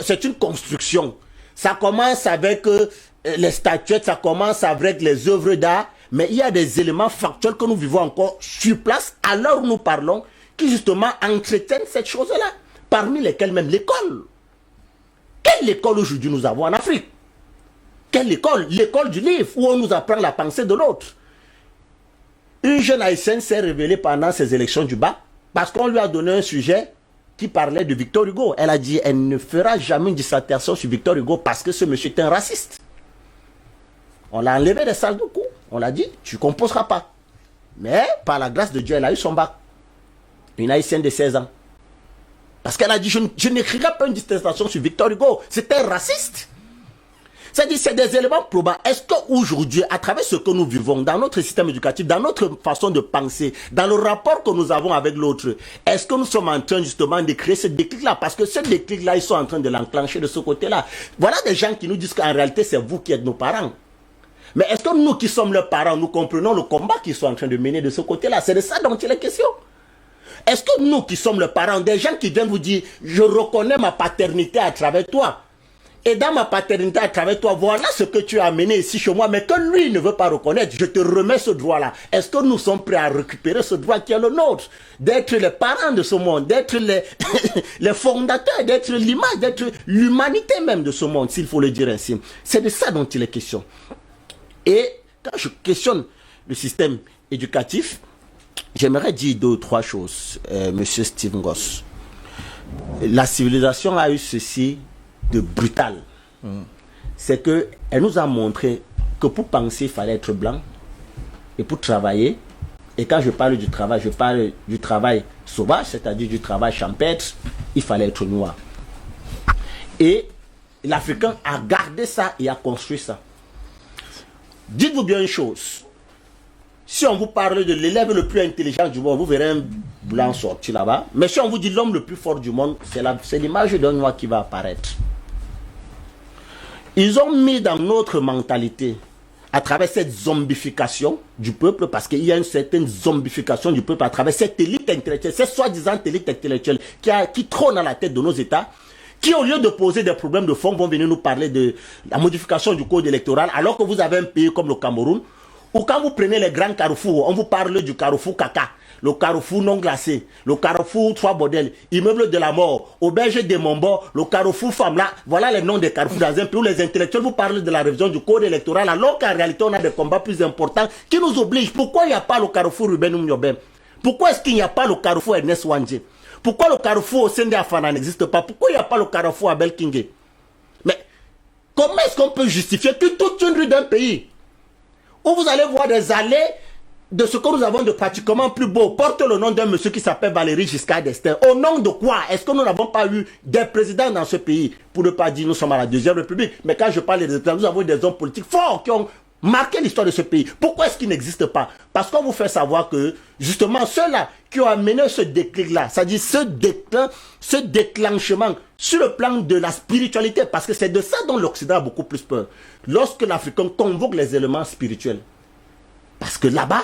c'est une construction. Ça commence avec les statuettes, ça commence avec les œuvres d'art, mais il y a des éléments factuels que nous vivons encore sur place, à l'heure où nous parlons, qui justement entretiennent cette chose-là, parmi lesquelles même l'école. Quelle école aujourd'hui nous avons en Afrique? Quelle école? L'école du livre, où on nous apprend la pensée de l'autre. Une jeune haïtienne s'est révélée pendant ces élections du bac, parce qu'on lui a donné un sujet qui parlait de Victor Hugo. Elle a dit, elle ne fera jamais une dissertation sur Victor Hugo parce que ce monsieur est un raciste. On l'a enlevé des salles de cours. On l'a dit, tu ne composeras pas. Mais, par la grâce de Dieu, elle a eu son bac. Une haïtienne de 16 ans. Parce qu'elle a dit, je n'écrirai pas une dissertation sur Victor Hugo. C'était un raciste. C'est-à-dire, c'est des éléments probants. Est-ce qu'aujourd'hui, à travers ce que nous vivons, dans notre système éducatif, dans notre façon de penser, dans le rapport que nous avons avec l'autre, est-ce que nous sommes en train justement de créer ce déclic-là? Parce que ce déclic-là, ils sont en train de l'enclencher de ce côté-là. Voilà des gens qui nous disent qu'en réalité, c'est vous qui êtes nos parents. Mais est-ce que nous qui sommes leurs parents, nous comprenons le combat qu'ils sont en train de mener de ce côté-là? C'est de ça dont il est question. Est-ce que nous qui sommes leurs parents, des gens qui viennent vous dire, je reconnais ma paternité à travers toi, et dans ma paternité à travers toi, voilà ce que tu as amené ici chez moi, mais que lui ne veut pas reconnaître, je te remets ce droit-là. Est-ce que nous sommes prêts à récupérer ce droit qui est le nôtre? D'être les parents de ce monde, d'être les fondateurs, d'être l'image, d'être l'humanité même de ce monde, s'il faut le dire ainsi. C'est de ça dont il est question. Et quand je questionne le système éducatif, j'aimerais dire 2 ou 3 choses, monsieur Steve Ngoz. La civilisation a eu ceci de brutal. C'est qu'elle nous a montré que pour penser, il fallait être blanc. Et pour travailler, et quand je parle du travail, je parle du travail sauvage, c'est-à-dire du travail champêtre, il fallait être noir. Et l'Africain a gardé ça et a construit ça. Dites-vous bien une chose. Si on vous parle de l'élève le plus intelligent du monde, vous verrez un blanc sortir là-bas. Mais si on vous dit l'homme le plus fort du monde, c'est l'image d'un noir qui va apparaître. Ils ont mis dans notre mentalité, à travers cette zombification du peuple, parce qu'il y a une certaine zombification du peuple à travers cette élite intellectuelle, cette soi-disant élite intellectuelle qui trône à la tête de nos États, qui au lieu de poser des problèmes de fond vont venir nous parler de la modification du code électoral, alors que vous avez un pays comme le Cameroun, où quand vous prenez les grands carrefours, on vous parle du carrefour caca, le carrefour non glacé, le carrefour 3 bordels, immeuble de la mort, auberge des Mombo, le carrefour femme là, voilà les noms des carrefours dans un pays où les intellectuels vous parlent de la révision du code électoral, alors qu'en réalité on a des combats plus importants qui nous obligent. Pourquoi il n'y a pas le carrefour Ruben Oumyobem? Pourquoi est-ce qu'il n'y a pas le carrefour Ernest Wandje? Pourquoi le carrefour Osende Afana n'existe pas? Pourquoi il n'y a pas le carrefour Abel Kingé? Mais comment est-ce qu'on peut justifier que toute une rue d'un pays où vous allez voir des allées de ce que nous avons de pratiquement plus beau porte le nom d'un monsieur qui s'appelle Valéry Giscard d'Estaing? Au nom de quoi? Est-ce que nous n'avons pas eu des présidents dans ce pays? Pour ne pas dire nous sommes à la Deuxième République, mais quand je parle des présidents, nous avons des hommes politiques forts qui ont marqué l'histoire de ce pays. Pourquoi est-ce qu'il n'existe pas? Parce qu'on vous fait savoir que justement ceux-là qui ont amené ce déclic-là, c'est-à-dire ce déclin, ce déclenchement sur le plan de la spiritualité, parce que c'est de ça dont l'Occident a beaucoup plus peur. Lorsque l'Africain convoque les éléments spirituels, parce que là-bas,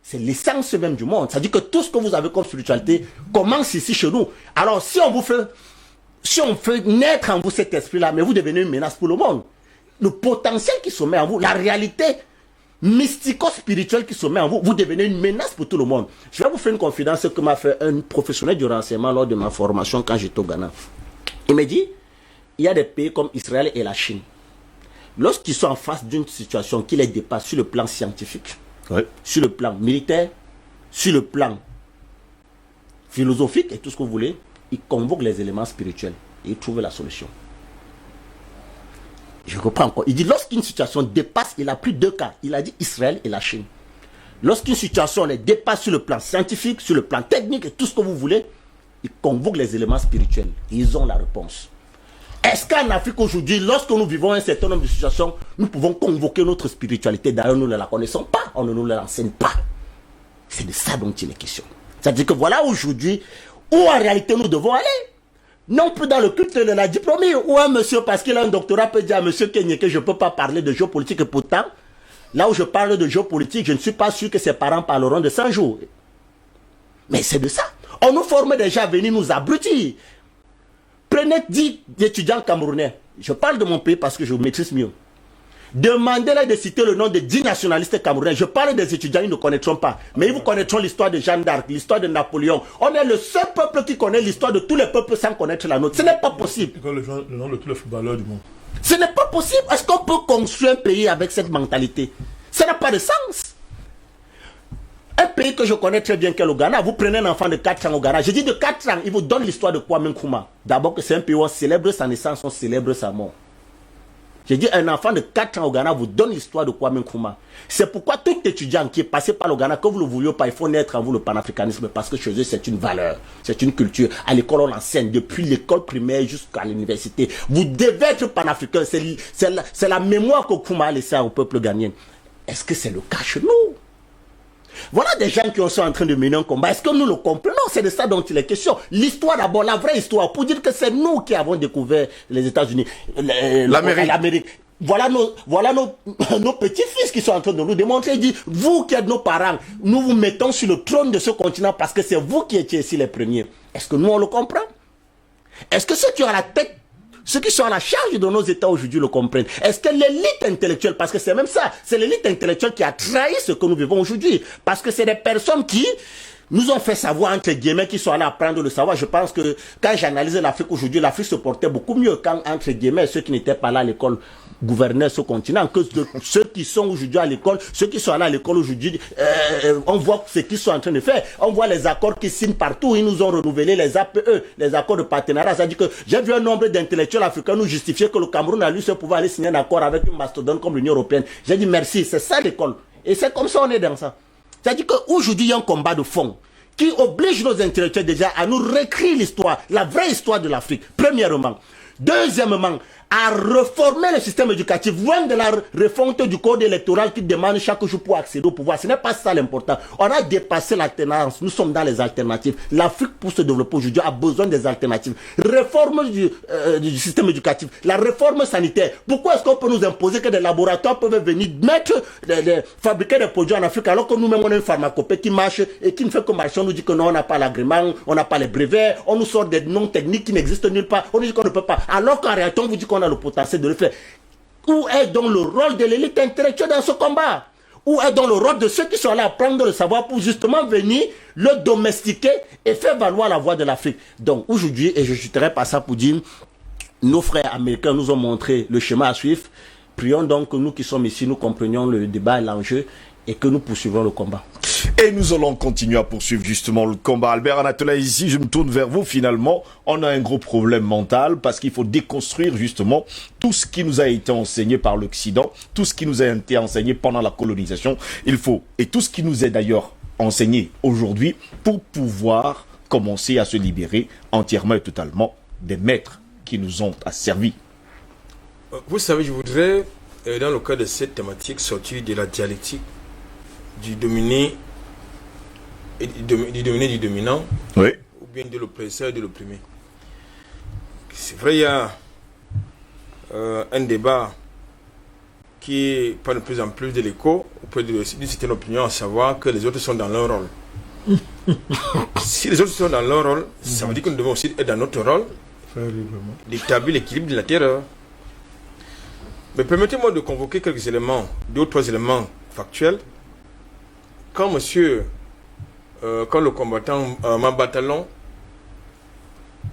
c'est l'essence même du monde. C'est-à-dire que tout ce que vous avez comme spiritualité commence ici chez nous. Alors si on fait naître en vous cet esprit-là, mais vous devenez une menace pour le monde. Le potentiel qui se met en vous, la réalité mystico-spirituelle qui se met en vous, vous devenez une menace pour tout le monde. Je vais vous faire une confidence que m'a fait un professionnel du renseignement lors de ma formation quand j'étais au Ghana. Il m'a dit, il y a des pays comme Israël et la Chine. Lorsqu'ils sont en face d'une situation qui les dépasse sur le plan scientifique, sur le plan militaire, sur le plan philosophique et tout ce que vous voulez, ils convoquent les éléments spirituels et ils trouvent la solution. Je reprends encore. Il dit, lorsqu'une situation dépasse, il a pris 2 cas. Il a dit Israël et la Chine. Lorsqu'une situation les dépasse sur le plan scientifique, sur le plan technique et tout ce que vous voulez, ils convoquent les éléments spirituels. Et ils ont la réponse. Est-ce qu'en Afrique aujourd'hui, lorsque nous vivons un certain nombre de situations, nous pouvons convoquer notre spiritualité? D'ailleurs, nous ne la connaissons pas. On ne nous l'enseigne pas. C'est de ça dont il est question. C'est-à-dire que voilà aujourd'hui où en réalité nous devons aller. Non plus dans le culte de la diplômée, où un monsieur, parce qu'il a un doctorat, peut dire à monsieur Kenyé que je ne peux pas parler de géopolitique. Et pourtant, là où je parle de géopolitique, je ne suis pas sûr que ses parents parleront de 100 jours. Mais c'est de ça. On nous forme déjà à venir nous abrutir. Prenez 10 étudiants camerounais. Je parle de mon pays parce que je maîtrise mieux. Demandez-leur de citer le nom de 10 nationalistes camerounais. Je parle des étudiants, ils ne connaîtront pas. Mais ils vous connaîtront l'histoire de Jeanne d'Arc, l'histoire de Napoléon. On est le seul peuple qui connaît l'histoire de tous les peuples sans connaître la nôtre. Ce n'est pas possible. Le nom de tous les footballeurs du monde. Ce n'est pas possible. Est-ce qu'on peut construire un pays avec cette mentalité? Ça n'a pas de sens. Un pays que je connais très bien, qu'est le Ghana, vous prenez un enfant de 4 ans au Ghana, je dis de 4 ans, il vous donne l'histoire de Kwame Nkrumah. D'abord que c'est un pays où on célèbre sa naissance, on célèbre sa mort. J'ai dit un enfant de 4 ans au Ghana vous donne l'histoire de Kwame Nkrumah. C'est pourquoi tout étudiant qui est passé par le Ghana, que vous le vouliez ou pas, il faut naître en vous le panafricanisme, parce que chez eux c'est une valeur, c'est une culture. À l'école on enseigne, depuis l'école primaire jusqu'à l'université. Vous devez être panafricain, c'est la mémoire que Nkrumah a laissée au peuple ghanéen. Est-ce que c'est le cas chez nous? Voilà des gens qui sont en train de mener un combat. Est-ce que nous le comprenons? C'est de ça dont il est question. L'histoire d'abord, la vraie histoire, pour dire que c'est nous qui avons découvert les États-Unis, l'Amérique. Voilà nos petits-fils qui sont en train de nous démontrer. Ils disent, vous qui êtes nos parents, nous vous mettons sur le trône de ce continent parce que c'est vous qui étiez ici les premiers. Est-ce que nous on le comprend? Est-ce que ceux qui ont la tête, ceux qui sont à la charge de nos États aujourd'hui le comprennent? Est-ce que l'élite intellectuelle, parce que c'est même ça, c'est l'élite intellectuelle qui a trahi ce que nous vivons aujourd'hui, parce que c'est des personnes qui nous ont fait savoir, entre guillemets, qui sont allés apprendre le savoir. Je pense que quand j'analyse l'Afrique aujourd'hui, l'Afrique se portait beaucoup mieux quand, entre guillemets, ceux qui n'étaient pas là à l'école gouvernaient ce continent, que ceux qui sont aujourd'hui à l'école, ceux qui sont allés à l'école aujourd'hui, on voit ce qu'ils sont en train de faire. On voit les accords qui signent partout. Ils nous ont renouvelé les APE, les accords de partenariat. C'est-à-dire que j'ai vu un nombre d'intellectuels africains nous justifier que le Cameroun a lui seul pouvoir aller signer un accord avec une mastodonte comme l'Union européenne. J'ai dit merci, c'est ça l'école. Et c'est comme ça on est dans ça. C'est-à-dire qu'aujourd'hui, il y a un combat de fond qui oblige nos intellectuels déjà à nous réécrire l'histoire, la vraie histoire de l'Afrique, premièrement. Deuxièmement, à réformer le système éducatif, loin de la refonte du code électoral qui demande chaque jour pour accéder au pouvoir. Ce n'est pas ça l'important. On a dépassé l'alternance, nous sommes dans les alternatives. L'Afrique, pour se développer aujourd'hui, a besoin des alternatives. Réforme du système éducatif, la réforme sanitaire. Pourquoi est-ce qu'on peut nous imposer que des laboratoires peuvent venir fabriquer des produits en Afrique alors que nous-mêmes on a une pharmacopée qui marche et qui ne fait que marcher? On nous dit que non, on n'a pas l'agrément, on n'a pas les brevets, on nous sort des noms techniques qui n'existent nulle part, on nous dit qu'on ne peut pas. Alors qu'en réalité, on vous dit qu'on a le potentiel de le faire. Où est donc le rôle de l'élite intellectuelle dans ce combat? Où est donc le rôle de ceux qui sont là à prendre le savoir pour justement venir le domestiquer et faire valoir la voix de l'Afrique? Donc aujourd'hui, et je chuterai pas ça pour dire, nos frères américains nous ont montré le schéma à suivre. Prions donc que nous qui sommes ici, nous comprenions le débat et l'enjeu et que nous poursuivons le combat. Et nous allons continuer à poursuivre justement le combat. Albert Anatola, ici, je me tourne vers vous. Finalement, on a un gros problème mental parce qu'il faut déconstruire justement tout ce qui nous a été enseigné par l'Occident, tout ce qui nous a été enseigné pendant la colonisation. Il faut, et tout ce qui nous est d'ailleurs enseigné aujourd'hui pour pouvoir commencer à se libérer entièrement et totalement des maîtres qui nous ont asservis. Vous savez, je voudrais, dans le cadre de cette thématique, sortir de la dialectique du dominé et du dominant, oui, ou bien de l'oppresseur et de l'opprimé. C'est vrai, il y a un débat qui prend de plus en plus de l'écho auprès d'une certaine opinion, à savoir que les autres sont dans leur rôle. Si les autres sont dans leur rôle, ça veut dire que nous devons aussi être dans notre rôle d'établir l'équilibre de la terreur. Mais permettez-moi de convoquer quelques éléments, 2 ou 3 éléments factuels. Quand le combattant Mabatalon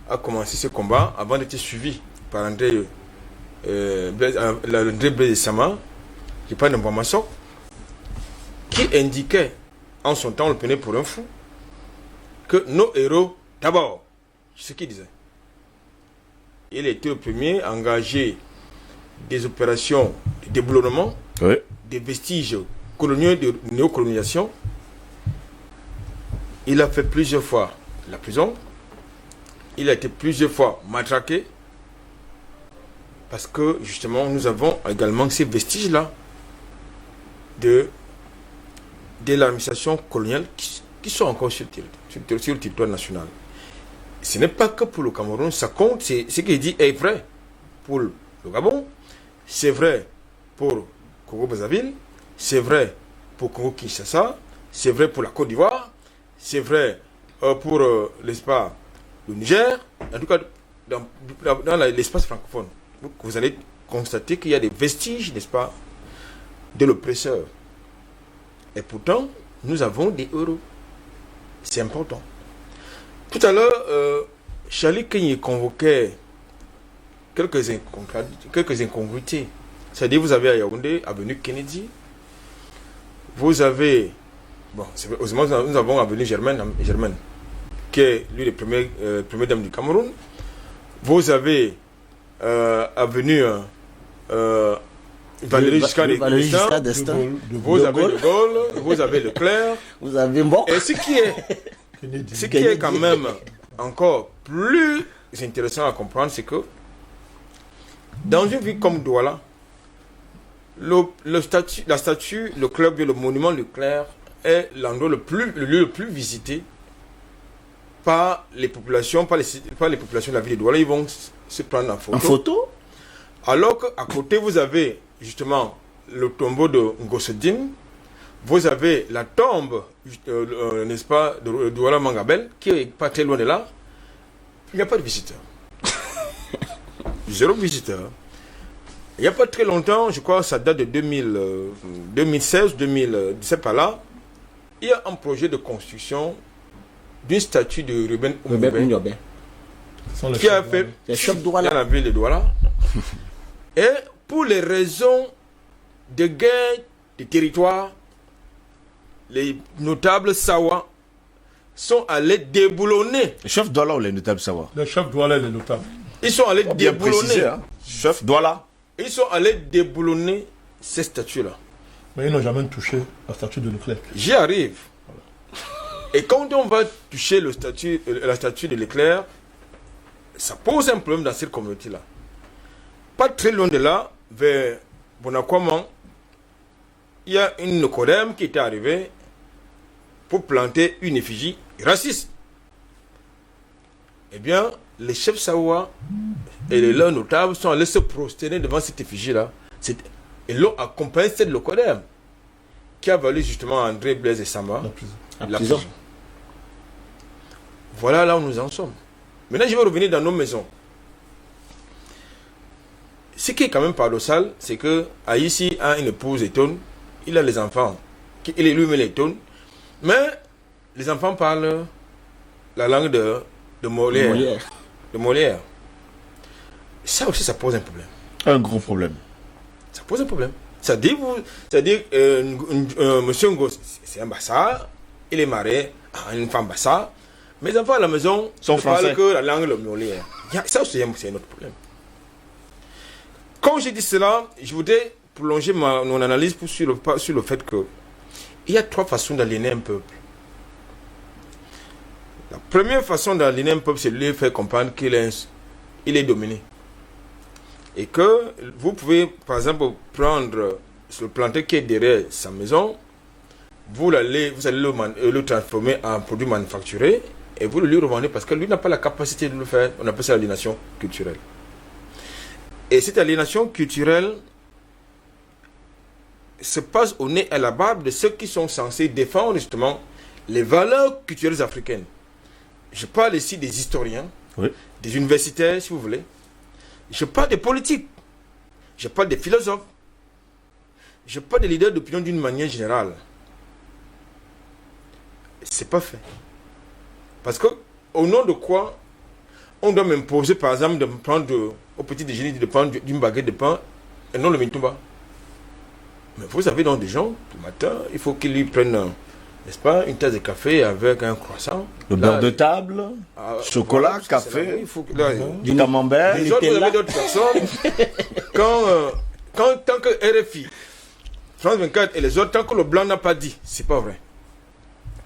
a commencé ce combat, avant d'être suivi par André Blaise Sama, qui parle d'un Bamassok, qui indiquait, en son temps, on le prenait pour un fou, que nos héros, d'abord, c'est ce qu'il disait. Il était le premier à engager des opérations de déboulonnement, oui, des vestiges coloniaux de néocolonisation. Il a fait plusieurs fois la prison. Il a été plusieurs fois matraqué. Parce que, justement, nous avons également ces vestiges-là de l'administration coloniale qui sont encore sur le territoire national. Ce n'est pas que pour le Cameroun, ça compte. Ce qu'il dit est vrai pour le Gabon, c'est vrai pour Congo-Brazzaville, c'est vrai pour Congo-Kinshasa, c'est vrai pour la Côte d'Ivoire, c'est vrai pour l'espace du Niger, en tout cas dans l'espace francophone. Vous allez constater qu'il y a des vestiges, n'est-ce pas, de l'oppresseur. Et pourtant, nous avons des héros. C'est important. Tout à l'heure, Charlie Kenny convoquait quelques incongruités. C'est-à-dire, vous avez à Yaoundé, avenue Kennedy. Vous avez, bon, heureusement, nous avons avenue Germaine, qui est l'une des premières dames du Cameroun. Vous avez avenue Valéry Giscard d'Estaing. Vous avez De Gaulle, vous avez Leclerc. Vous avez Mbok. Et ce qui est quand même encore plus intéressant à comprendre, c'est que dans une ville comme Douala, la statue, le club et le monument Leclerc est l'endroit le lieu le plus visité par les populations, par les populations de la ville de Douala. Ils vont se prendre en photo. Alors qu'à côté, vous avez justement le tombeau de Ngossedine, vous avez la tombe, n'est-ce pas, de Douala Mangabel, qui est pas très loin de là. Il n'y a pas de visiteurs. Zéro visiteur. Il n'y a pas très longtemps, je crois que ça date de 2016, 2017 par là, il y a un projet de construction d'une statue de Ruben Oumobé qui a fait dans la ville de Douala. Et pour les raisons de gain de territoire, les notables Sawa sont allés déboulonner. Le chef Douala ou les notables Sawa? Le chef Douala et les notables. Ils sont allés déboulonner. Hein? Chef Douala. Ils sont allés déboulonner ces statues-là. Mais ils n'ont jamais touché la statue de Leclerc. J'y arrive. Et quand on va toucher la statue de Leclerc, ça pose un problème dans cette communauté-là. Pas très loin de là, vers Bonakwaman, il y a une Codem qui était arrivée pour planter une effigie raciste. Eh bien, les chefs Sawa et les leurs notables sont allés se prosterner devant cette effigie-là. Et l'ont accompagné cette Locodem qui a valu justement à André Blaise et Samba la prison. Voilà là où nous en sommes. Maintenant, je vais revenir dans nos maisons. Ce qui est quand même paradoxal, c'est que Aïssi a une épouse étonne, il a les enfants, il est lui-même étonne, mais les enfants parlent la langue de Molière. De Molière. Ça aussi, ça pose un problème. Un gros problème. Ça pose un problème. C'est-à-dire, monsieur Ngo, c'est un Bassa, il est marié à une femme Bassa. Mes enfants à la maison sont français. Parlent que la langue de Molière. Ça aussi, c'est un autre problème. Quand j'ai dit cela, je voudrais prolonger mon analyse sur le fait que il y a trois façons d'aliéner un peuple. La première façon d'aliéner un peuple, c'est de lui faire comprendre qu'il est dominé. Et que vous pouvez, par exemple, prendre le planter qui est derrière sa maison, vous allez le transformer en produit manufacturé et vous le lui revendez parce que lui n'a pas la capacité de le faire. On appelle ça l'aliénation culturelle. Et cette aliénation culturelle se passe au nez et à la barbe de ceux qui sont censés défendre justement les valeurs culturelles africaines. Je parle ici des historiens, oui, des universitaires, si vous voulez. Je parle des politiques. Je parle des philosophes. Je parle des leaders d'opinion d'une manière générale. C'est pas fait. Parce que, au nom de quoi on doit m'imposer, par exemple, de me prendre au petit déjeuner, de prendre d'une baguette de pain et non le mitumba. Mais vous avez donc des gens, le matin, il faut qu'ils lui prennent, n'est-ce pas, une tasse de café avec un croissant. Le beurre de table, chocolat, voilà, café, du camembert. Les autres, vous avez d'autres personnes. Tant que RFI, France 24 et les autres, tant que le blanc n'a pas dit, c'est pas vrai.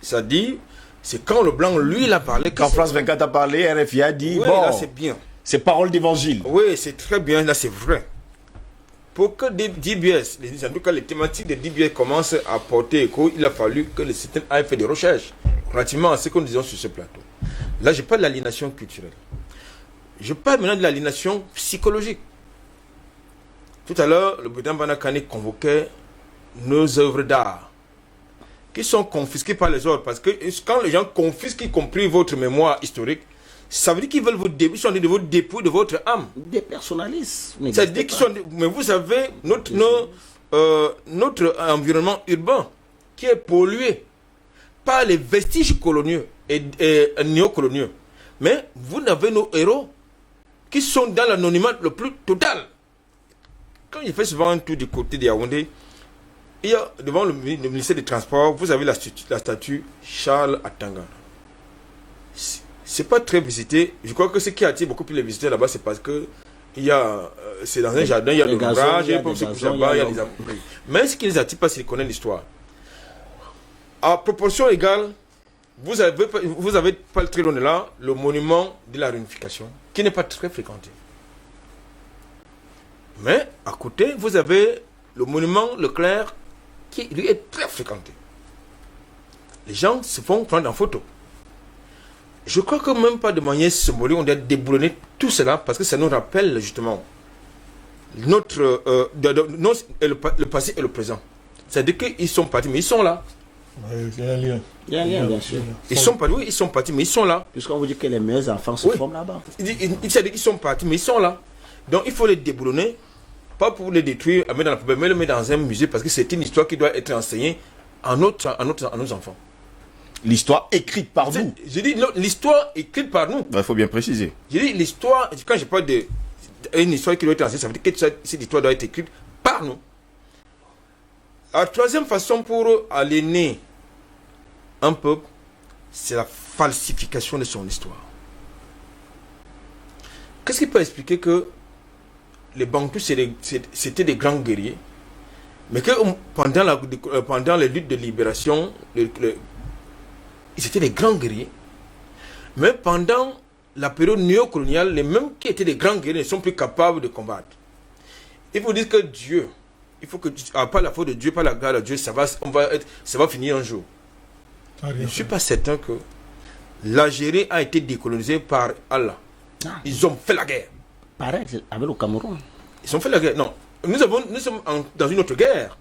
Ça dit, c'est quand le blanc, lui, il a parlé. Quand France 24 a parlé, RFI a dit, oui, bon, là, c'est bien. C'est parole d'évangile. Oui, c'est très bien, là, c'est vrai. Pour que DBS, en tout cas les thématiques de DBS commencent à porter écho, il a fallu que les systèmes aient fait des recherches relativement à ce que nous disons sur ce plateau. Là, je parle de l'aliénation culturelle. Je parle maintenant de l'aliénation psychologique. Tout à l'heure, le président Banakane convoquait nos œuvres d'art qui sont confisquées par les autres. Parce que quand les gens confisquent, y compris votre mémoire historique, Ça veut dire qu'ils veulent ils sont de votre dépôt de votre âme. Des personnalistes. Ça veut dire qu'ils sont... Mais vous savez, notre environnement urbain qui est pollué par les vestiges coloniaux et néocoloniaux. Mais vous avez nos héros qui sont dans l'anonymat le plus total. Quand il fait souvent un tour du côté de Yaoundé, il y a devant le ministère des Transports, vous avez la statue Charles Atanga. C'est pas très visité. Je crois que ce qui attire beaucoup plus les visiteurs là-bas, c'est parce que c'est dans un jardin, il y a le garage, il y a les arbres. Mais ce qui les attire pas, c'est qu'ils connaissent l'histoire. À proportion égale, vous avez pas très loin de là le monument de la réunification, qui n'est pas très fréquenté. Mais à côté, vous avez le monument Leclerc, qui lui est très fréquenté. Les gens se font prendre en photo. Je crois que même pas de manière symbolique, on doit déboulonner tout cela, parce que ça nous rappelle justement le passé et le présent. C'est-à-dire qu'ils sont partis, mais ils sont là. Il y a un lien. Il y a un lien, bien sûr. Ils sont partis, mais ils sont là. Puisqu'on vous dit que les meilleurs enfants se forment là-bas. C'est-à-dire qu'ils sont partis, mais ils sont là. Donc il faut les déboulonner, pas pour les détruire, mettre dans la poubelle, mais les mettre dans un musée, parce que c'est une histoire qui doit être enseignée à nos enfants. L'histoire écrite par nous. Je dis l'histoire écrite par nous. Il faut bien préciser. Je dis l'histoire, quand je parle d'une histoire qui doit être enseignée, ça veut dire que cette histoire doit être écrite par nous. La troisième façon pour aliéner un peuple, c'est la falsification de son histoire. Qu'est-ce qui peut expliquer que les Bantous c'était des grands guerriers, mais que pendant les luttes de libération, ils étaient des grands guerriers, mais pendant la période néocoloniale, les mêmes qui étaient des grands guerriers ne sont plus capables de combattre. Il faut dire que Dieu, il faut que pas la faute de Dieu, pas la grâce de Dieu, ça va finir un jour. Je ne suis pas certain que l'Algérie a été décolonisée par Allah. Ils ont fait la guerre. Pareil, avec le Cameroun. Ils ont fait la guerre. Non, nous sommes dans une autre guerre.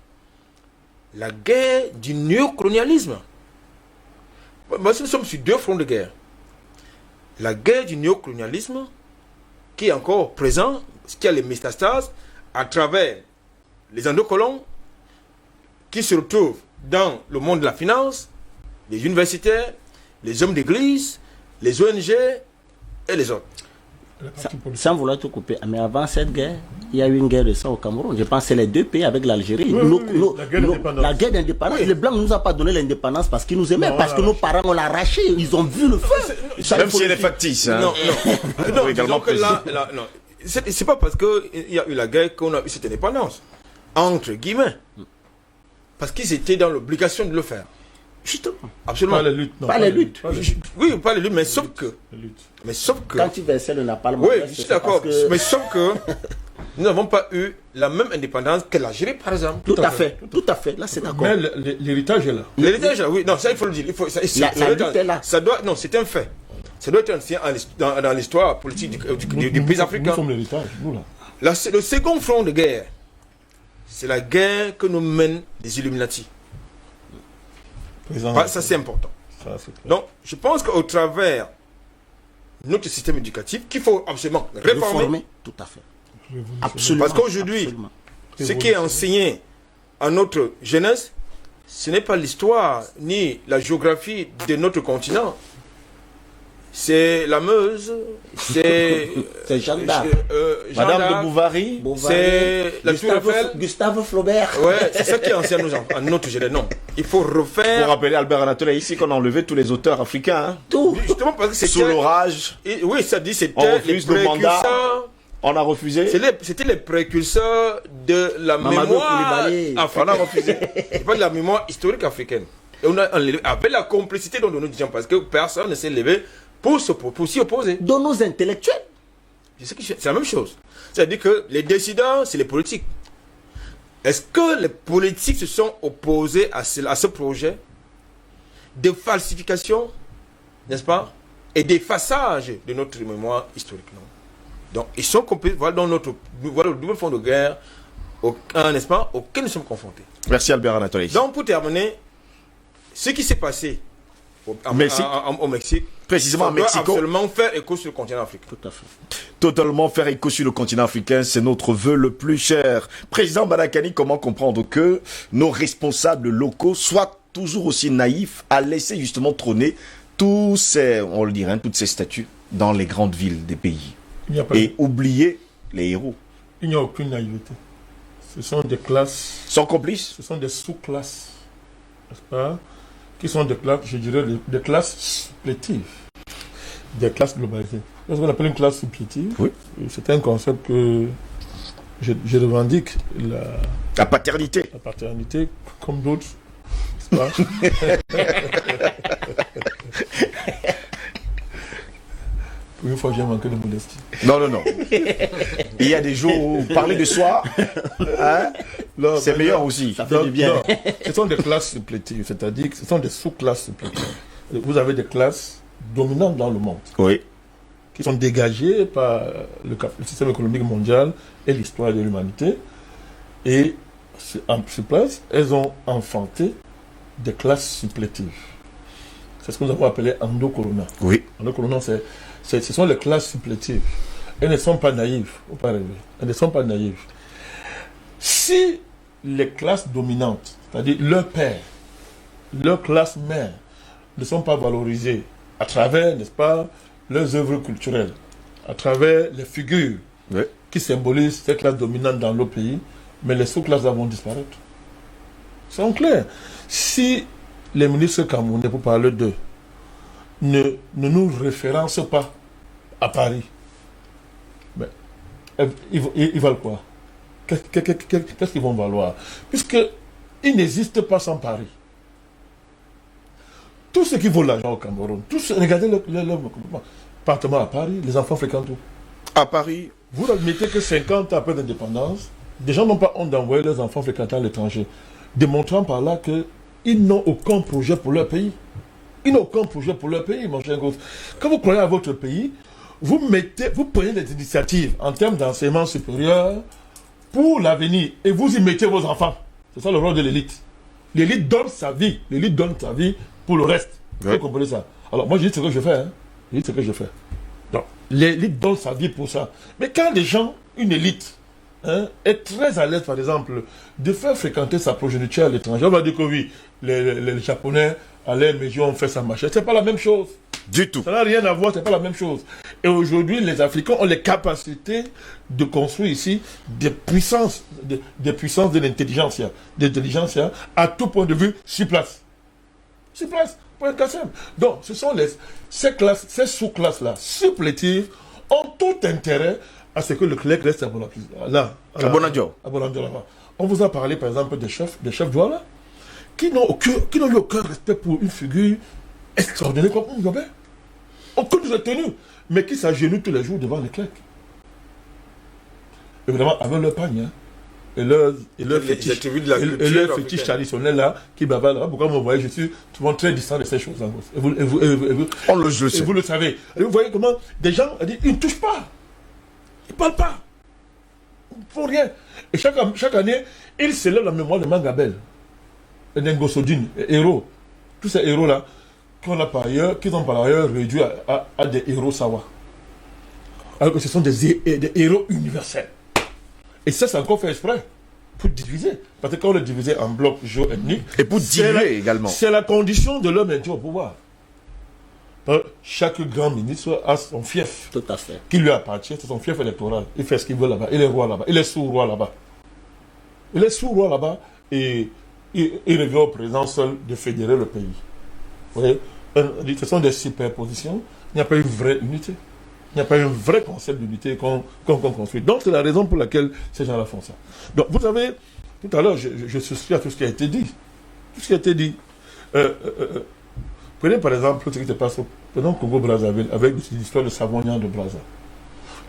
La guerre du néocolonialisme. Nous sommes sur deux fronts de guerre. La guerre du néocolonialisme, qui est encore présent, qui a les métastases à travers les endocolons, qui se retrouvent dans le monde de la finance, les universitaires, les hommes d'église, les ONG et les autres. Sans vouloir tout couper, mais avant cette guerre, il y a eu une guerre de sang au Cameroun. Je pense que c'est les deux pays avec l'Algérie. La guerre d'indépendance. Les Blancs ne nous ont pas donné l'indépendance parce qu'ils nous aimaient, parce que nos parents ont l'arraché. Ils ont vu le feu. Même si elle est factice. Hein. Non, disons que non. C'est pas parce qu'il y a eu la guerre qu'on a eu cette indépendance. Entre guillemets. Parce qu'ils étaient dans l'obligation de le faire. Justement. Absolument. Pas les luttes. Pas les luttes. Oui, pas les luttes, mais sauf que. Quand tu versais le napalm. Oui, je suis d'accord. Mais sauf que nous n'avons pas eu la même indépendance que l'Algérie, par exemple. Tout à fait. Là, c'est d'accord. Mais l'héritage est là. L'héritage est là, oui. Non, ça, il faut le dire. La lutte est là. Non, c'est un fait. Ça doit être ancien dans l'histoire politique du pays africain. Nous sommes l'héritage, nous là. Le second front de guerre, c'est la guerre que nous mènent les Illuminati. Ça, c'est important. Donc, je pense qu'au travers de notre système éducatif, qu'il faut absolument réformer. Tout à fait. Absolument. Parce qu'aujourd'hui, ce qui est enseigné à notre jeunesse, ce n'est pas l'histoire ni la géographie de notre continent. C'est la Meuse, c'est Jeanne d'Arc, Madame de Bovary, c'est la Tour Eiffel, Gustave Flaubert. Ouais, c'est ça qui enseigne à notre jeunesse. Non, il faut refaire. Pour rappeler Albert Anatole ici qu'on a enlevé tous les auteurs africains. Hein. Tout. Justement parce que c'était. Sous l'orage. Oui, ça dit c'était les précurseurs. On a refusé. C'était les précurseurs de la mémoire africaine. On a refusé. C'est pas de la mémoire historique africaine. Et on a enlevé avec la complicité dont nous disons parce que personne ne s'est levé pour s'y opposer. De nos intellectuels. C'est la même chose. C'est-à-dire que les décideurs, c'est les politiques. Est-ce que les politiques se sont opposés à ce projet de falsification, n'est-ce pas, et d'effaçage de notre mémoire historique? Non. Donc, ils sont voilà le double fond de guerre, n'est-ce pas, auquel nous sommes confrontés. Merci Albert Anatole. Donc, pour terminer, ce qui s'est passé au Mexique, précisément ça à Mexico. doit absolument faire écho sur le continent africain. Tout à fait. Totalement faire écho sur le continent africain, c'est notre vœu le plus cher. Président Badakani, comment comprendre que nos responsables locaux soient toujours aussi naïfs à laisser justement trôner tous ces, on le dirait, toutes ces statues dans les grandes villes des pays et oublier les héros? Il n'y a aucune naïveté. Ce sont des classes... Sans complices? Ce sont des sous-classes, n'est-ce pas? Qui sont des classes, je dirais, des classes supplétives. Des classes globalisées. Ce qu'on appelle une classe supplétive, oui. C'est un concept que je revendique. La paternité. La paternité, comme d'autres, n'est-ce pas? Pour une fois, j'ai manqué de modestie. Non. Il y a des jours où parler de soi, hein, c'est meilleur aussi. Ça fait du bien. Non, ce sont des classes supplétives, c'est-à-dire que ce sont des sous-classes supplétives. Vous avez des classes dominantes dans le monde. Oui. Qui sont dégagées par le système économique mondial et l'histoire de l'humanité. Et en ce place, elles ont enfanté des classes supplétives. C'est ce que nous avons appelé endocolona. Oui. Endocolona, ce sont les classes supplétives. Elles ne sont pas naïves, faut pas rêver. Elles ne sont pas naïves. Si les classes dominantes, c'est-à-dire leur père, leur classe mère, ne sont pas valorisées à travers, n'est-ce pas, leurs œuvres culturelles, à travers les figures qui symbolisent ces classes dominantes dans le pays, mais les sous-classes vont disparaître. C'est clair. Si les ministres camerounais, pour parler d'eux, ne nous référencent pas à Paris, mais ils valent quoi? Qu'est-ce qu'ils vont valoir? Puisqu'ils n'existent pas sans Paris. Tous ceux qui volent l'argent au Cameroun, regardez leur appartement à Paris, les enfants fréquentent où? À Paris. Vous admettez que 50 ans après l'indépendance, des gens n'ont pas honte d'envoyer leurs enfants fréquenter à l'étranger, démontrant par là qu'ils n'ont aucun projet pour leur pays. Ils n'ont aucun projet pour leur pays, mon cher gosse. Quand vous croyez à votre pays, vous prenez des initiatives en termes d'enseignement supérieur pour l'avenir et vous y mettez vos enfants. C'est ça le rôle de l'élite. L'élite donne sa vie pour le reste. Vous comprenez ça? Alors moi je dis ce que je fais. Hein. Je dis ce que je fais. Donc l'élite donne sa vie pour ça. Mais quand les gens, une élite, est très à l'aise, par exemple, de faire fréquenter sa progéniture à l'étranger, on va dire que oui, les Japonais allaient, mais ils ont fait sa machette. C'est pas la même chose. Du tout. Ça n'a rien à voir, c'est pas la même chose. Et aujourd'hui, les Africains ont les capacités de construire ici des puissances de l'intelligence, à tout point de vue, sur place. Sur place, point cassem. Donc, ce sont ces sous-classes-là, supplétives, ont tout intérêt à ce que le clerc reste à Bonadio. Là-bas. On vous a parlé, par exemple, des chefs douala, qui n'ont eu aucun respect pour une figure extraordinaire comme Ngobé. Aucune retenue, mais qui s'agenouillent tous les jours devant les clercs. Évidemment, avec leur pagne, et leur fétiche traditionnel là, qui bavent là. Pourquoi vous voyez, je suis souvent très distant de ces choses. Et vous le savez. Et vous voyez comment des gens ils ne touchent pas. Ils ne parlent pas. Ils ne font rien. Et chaque année, ils célèbrent la mémoire de Mangabel, et d'Ngosodine, héros. Tous ces héros-là, qu'ils ont par ailleurs réduits à des héros sawa. Alors que ce sont des héros universels. Et ça, c'est encore fait exprès. Pour diviser. Parce que quand on les divisait en blocs géo-ethniques... Et pour diluer également. C'est la condition de leur maintien au pouvoir. Chaque grand ministre a son fief. Tout à fait. Qui lui appartient, c'est son fief électoral. Il fait ce qu'il veut là-bas. Il est roi là-bas. Il est sous-roi là-bas. Il est sous-roi là-bas et il revient au président seul de fédérer le pays. Vous voyez, ce sont des superpositions. Il n'y a pas une vraie unité. Il n'y a pas un vrai concept d'unité qu'on construit. Donc, c'est la raison pour laquelle ces gens-là font ça. Donc, vous savez, tout à l'heure, je souscris à tout ce qui a été dit. Tout ce qui a été dit. Prenez par exemple ce qui se passe au Congo-Brazzaville avec l'histoire de Savognan de Brazza.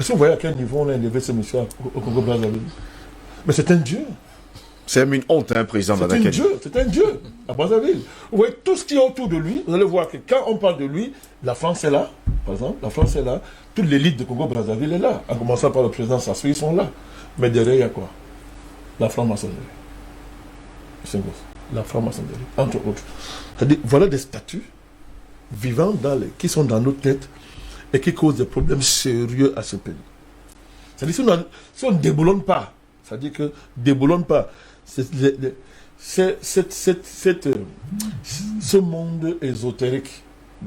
Est-ce que vous voyez à quel niveau on a élevé ce monsieur au Congo-Brazzaville? Mais c'est un dieu. C'est une honte, président Badakani. C'est un dieu à Brazzaville. Vous voyez tout ce qui est autour de lui. Vous allez voir que quand on parle de lui, la France est là, par exemple. La France est là. Toute l'élite de Congo-Brazzaville est là. En commençant par le président Sassou, ils sont là. Mais derrière, il y a quoi? La franc-maçonnerie. La franc-maçonnerie, entre autres. C'est-à-dire, voilà des statuts vivants qui sont dans nos têtes et qui causent des problèmes sérieux à ce pays. C'est-à-dire si on ne déboulonne pas, c'est-à-dire que déboulonne pas, ce monde ésotérique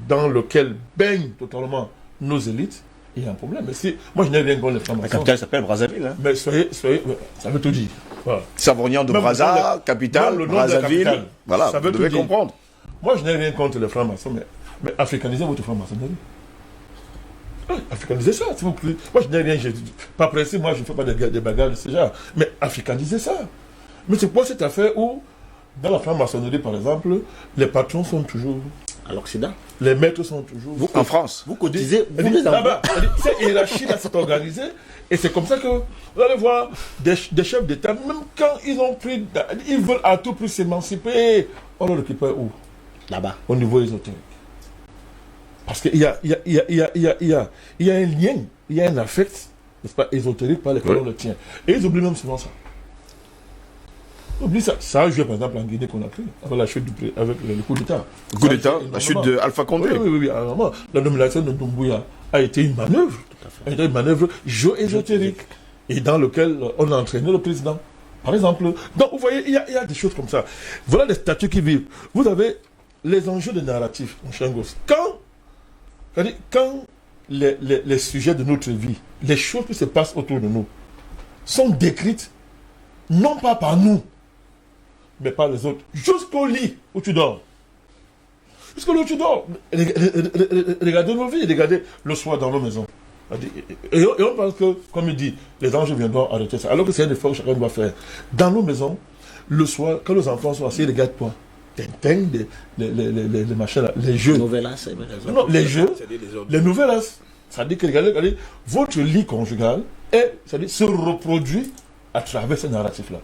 dans lequel baignent totalement nos élites, il y a un problème. Mais moi, je n'ai rien contre les francs-maçons. La capitale s'appelle Brazzaville. Hein. Mais soyez, ça veut tout dire. Voilà. Savognan de Brazza, capitale, Brazzaville. Voilà, ça veut vous devez comprendre. Moi, je n'ai rien contre les francs-maçons, mais africanisez votre franc-maçonnerie. Africanisez ça, s'il vous plaît. Moi, je n'ai rien, pas pressé, moi, je ne fais pas des bagarres de ce genre. Mais africanisez ça. Mais c'est quoi cette affaire où, dans la franc-maçonnerie, par exemple, les patrons sont toujours... À l'Occident. Les maîtres sont toujours... En France. Vous cotisez... Là-bas, cette hiérarchie-là s'est organisée, et c'est comme ça que vous allez voir des chefs d'État, même quand ils ont pris... Ils veulent à tout prix s'émanciper. On leur récupère où? Là-bas. Au niveau ésotérique. Parce qu'il y a un lien, il y a un affect, n'est-ce pas, ésotérique par lequel on le tient. Et ils oublient même souvent ça. Ils oublient ça. Ça a joué par exemple en Guinée qu'on a pris, avec la chute avec le coup d'État. Le coup d'État, la chute de Alpha Condé. Oui. Alors, la nomination de Doumbouya a été une manœuvre. A été une manœuvre géo-ésotérique. Et dans lequel on a entraîné le président. Par exemple. Donc vous voyez, il y a des choses comme ça. Voilà les statuts qui vivent. Vous avez les enjeux de narratif, mon cher gosse. Quand les sujets de notre vie, les choses qui se passent autour de nous, sont décrites, non pas par nous, mais par les autres, jusqu'au lit où tu dors. Jusqu'au lit où tu dors. Regardez nos vies, regardez le soir dans nos maisons. Et on pense que, comme il dit, les anges viendront arrêter ça. Alors que c'est un effort que chacun doit faire. Dans nos maisons, le soir, quand les enfants sont assis, regarde-toi. Les machins là, les jeux. Non, les jeux, les nouvelles. Ça dit que regardez, votre lit conjugal se reproduit à travers ce narratif-là.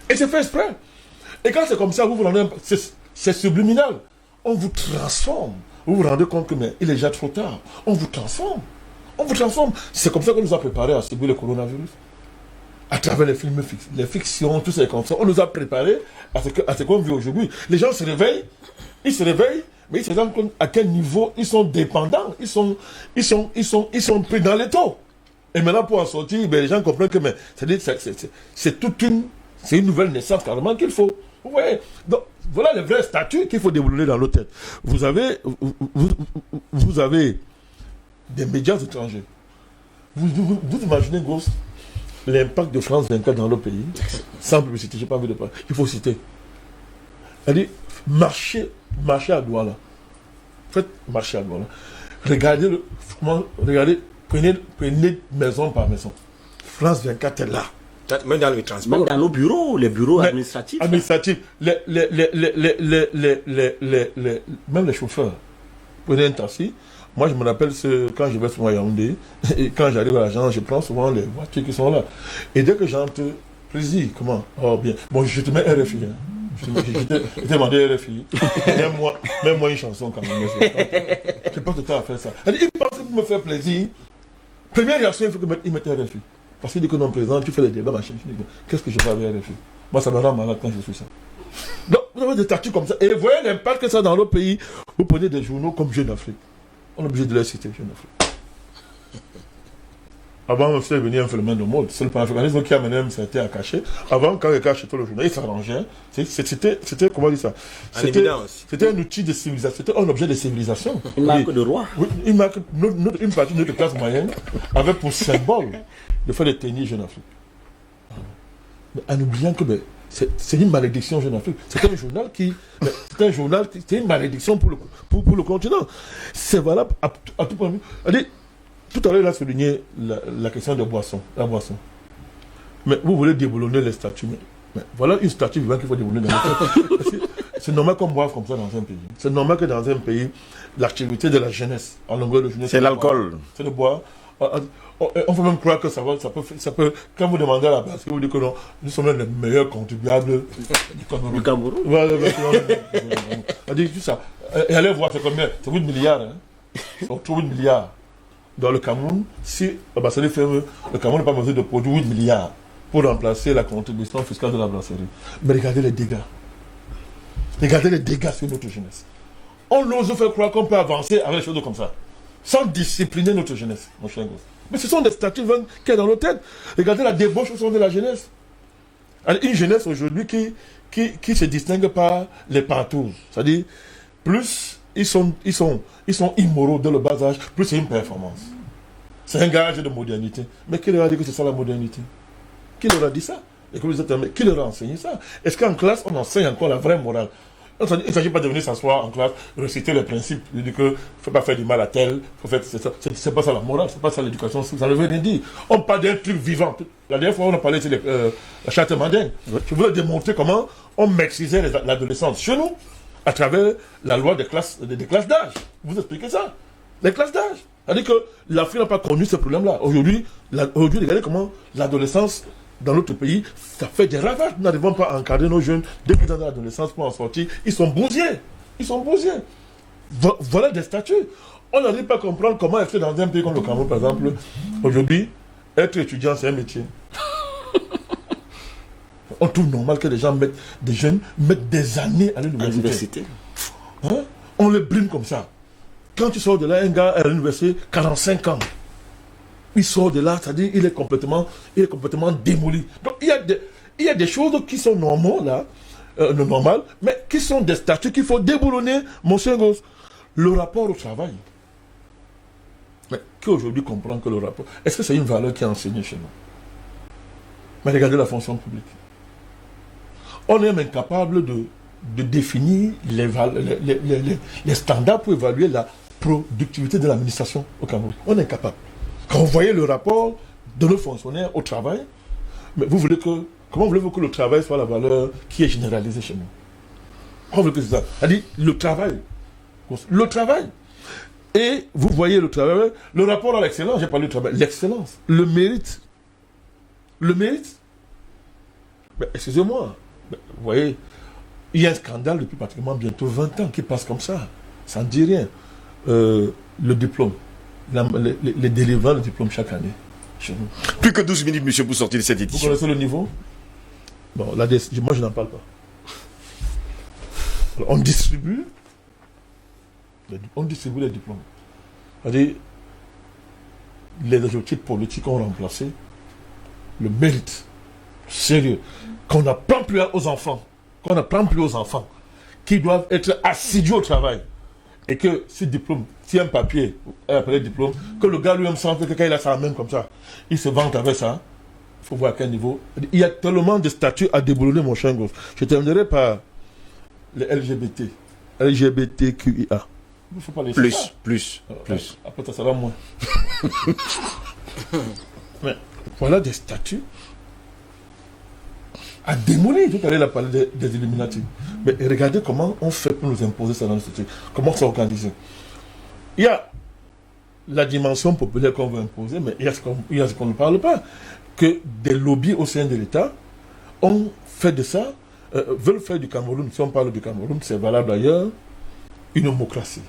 Et c'est fait exprès. Et quand c'est comme ça, vous vous rendez, c'est subliminal. On vous transforme. Vous vous rendez compte que mais il est déjà trop tard. On vous transforme. On vous transforme. C'est comme ça qu'on nous a préparé à subir le coronavirus. À travers les films, les fictions, tout ça comme ça, on nous a préparés à ce qu'on vit aujourd'hui. Les gens se réveillent, mais ils se rendent compte à quel niveau ils sont dépendants, ils sont pris dans les taux. Et maintenant, pour en sortir, les gens comprennent que c'est une nouvelle naissance carrément qu'il faut. Vous voyez? Donc, voilà les vrais statuts qu'il faut développer dans nos têtes. Vous avez des médias étrangers. Vous imaginez, Ghost, l'impact de France 24 dans le pays, sans publicité, je n'ai pas envie de parler. Il faut citer. Elle dit, marchez à Douala. Faites marcher à Douala. Regardez, prenez maison par maison. France 24 est là. Même dans les transports. Même dans nos bureaux, les bureaux administratifs. Même les chauffeurs. Prenez un taxi. Moi, je me rappelle quand je vais sur Yaoundé, et quand j'arrive à l'agence, je prends souvent les voitures qui sont là. Et dès que j'entre, président, comment? Oh, bien. Bon, je te mets RFI. Hein. Je t'ai demandé RFI. Même moi une chanson quand même. Je passe le temps à faire ça. Il pense que pour me faire plaisir, première réaction, il faut qu'il mette RFI. Parce qu'il dit que non, président, tu fais les débats, machin. Qu'est-ce que je fais avec RFI? Moi, ça me rend malade quand je suis ça. Donc, vous avez des statuts comme ça. Et vous voyez l'impact que ça a dans le pays. Vous prenez des journaux comme Jeune Afrique. On est obligé de les citer, Jeune Afrique. Avant, c'était venu un phénomène de mode. C'est le panafricanisme qui a mené c'était à cacher. Avant, quand il cachait tout le journal, il s'arrangeait. C'était, comment dire ça? C'était un outil de civilisation. C'était un objet de civilisation. Une marque de roi. Oui, une partie de notre classe moyenne avait pour symbole de faire des tennis Jeune Afrique. Mais en oubliant que c'est une malédiction Jeune Afrique. C'est une malédiction pour le continent. C'est valable à tout point de vue. Tout à l'heure, il a souligné la question de la boisson. Mais vous voulez déboulonner les statuts. Mais voilà une statue vivante qu'il faut déboulonner dans le pays. C'est normal qu'on boive comme ça dans un pays. C'est normal que dans un pays, l'activité de la jeunesse, en longueur de journée, c'est l'alcool. C'est de boire. On peut même croire que ça peut. Quand vous demandez à la base, vous dites que non, nous sommes les meilleurs contribuables du Cameroun. Voilà, on dit tout ça. Et allez voir, c'est combien? C'est 8 milliards. Hein? C'est 8 milliards. Dans le Cameroun, si la brasserie ferme, le Cameroun n'a pas besoin de produire 8 milliards pour remplacer la contribution fiscale de la brasserie. Mais regardez les dégâts. Regardez les dégâts sur notre jeunesse. On ose faire croire qu'on peut avancer avec les choses comme ça, sans discipliner notre jeunesse, mon cher gosse. Mais ce sont des statuts qui sont dans nos têtes. Regardez la débauche au sein de la jeunesse. Alors, une jeunesse aujourd'hui qui se distingue par les pantouses. C'est-à-dire, plus ils sont immoraux dès le bas âge, plus c'est une performance. C'est un gage de modernité. Mais qui leur a dit que c'est ça la modernité? Qui leur a dit ça? Et qui leur a enseigné ça? Est-ce qu'en classe, on enseigne encore la vraie morale? Il ne s'agit pas de venir s'asseoir en classe, réciter les principes, de dire que ne faut pas faire du mal à tel, faut faire c'est pas ça la morale, c'est pas ça l'éducation, ça ne veut rien dire. On parle d'un truc vivant. La dernière fois, on a parlé de la charte mandingue. Je voulais démontrer comment on maîtrisait l'adolescence chez nous à travers la loi des classes d'âge. Vous expliquez ça? Les classes d'âge. C'est-à-dire que l'Afrique n'a pas connu ce problème-là. Aujourd'hui, regardez comment l'adolescence dans notre pays, ça fait des ravages. Nous n'arrivons pas à encadrer nos jeunes dès qu'ils sont dans l'adolescence pour en sortir. Ils sont bousillés. Voilà des statuts. On n'arrive pas à comprendre comment être dans un pays comme le Cameroun, par exemple. Aujourd'hui, être étudiant, c'est un métier. On trouve normal que des jeunes mettent des années à l'université. Hein? On les brime comme ça. Quand tu sors de là, un gars à l'université, 45 ans. Il sort de là, c'est-à-dire il est complètement démoli. Donc il y a des choses qui sont normales, mais qui sont des statuts qu'il faut déboulonner, mon cher gosse. Le rapport au travail. Mais qui aujourd'hui comprend que le rapport... Est-ce que c'est une valeur qui est enseignée chez nous? Mais regardez la fonction publique. On est même incapable de définir les standards pour évaluer la productivité de l'administration au Cameroun. On est incapable. Quand vous voyez le rapport de nos fonctionnaires au travail, mais comment voulez-vous que le travail soit la valeur qui est généralisée chez nous? Comment voulez-vous que c'est ça? C'est-à-dire le travail. Et vous voyez le travail, le rapport à l'excellence, j'ai parlé du travail, l'excellence, le mérite. Mais excusez-moi, mais vous voyez, il y a un scandale depuis pratiquement bientôt 20 ans qui passe comme ça. Ça ne dit rien. Le diplôme. Les délivrants de diplôme chaque année chez nous. Plus que 12 minutes, monsieur, pour sortir de cette Vous édition. connaissez le niveau? Bon, moi, je n'en parle pas. Alors, on distribue les diplômes. C'est-à-dire, les objectifs politiques ont remplacé le mérite sérieux qu'on n'apprend plus aux enfants, qui doivent être assidus au travail. Et que ce diplôme, si un papier appelé diplôme, que le gars lui-même sent que quand il a ça en main comme ça, il se vante avec ça, il faut voir à quel niveau. Il y a tellement de statuts à déboulonner, mon cher gosse. Je terminerai par les LGBTQIA. Il ne faut pas les Plus. Après, ça sera moins. Mais voilà des statuts à démolir. Tout à l'heure, il a parlé des Illuminati. Mais regardez comment on fait pour nous imposer ça dans le société. Comment c'est organisé. Il y a la dimension populaire qu'on veut imposer, mais il y a ce qu'on ne parle pas. Que des lobbies au sein de l'État ont fait de ça, veulent faire du Cameroun, si on parle du Cameroun, c'est valable ailleurs, une démocratie.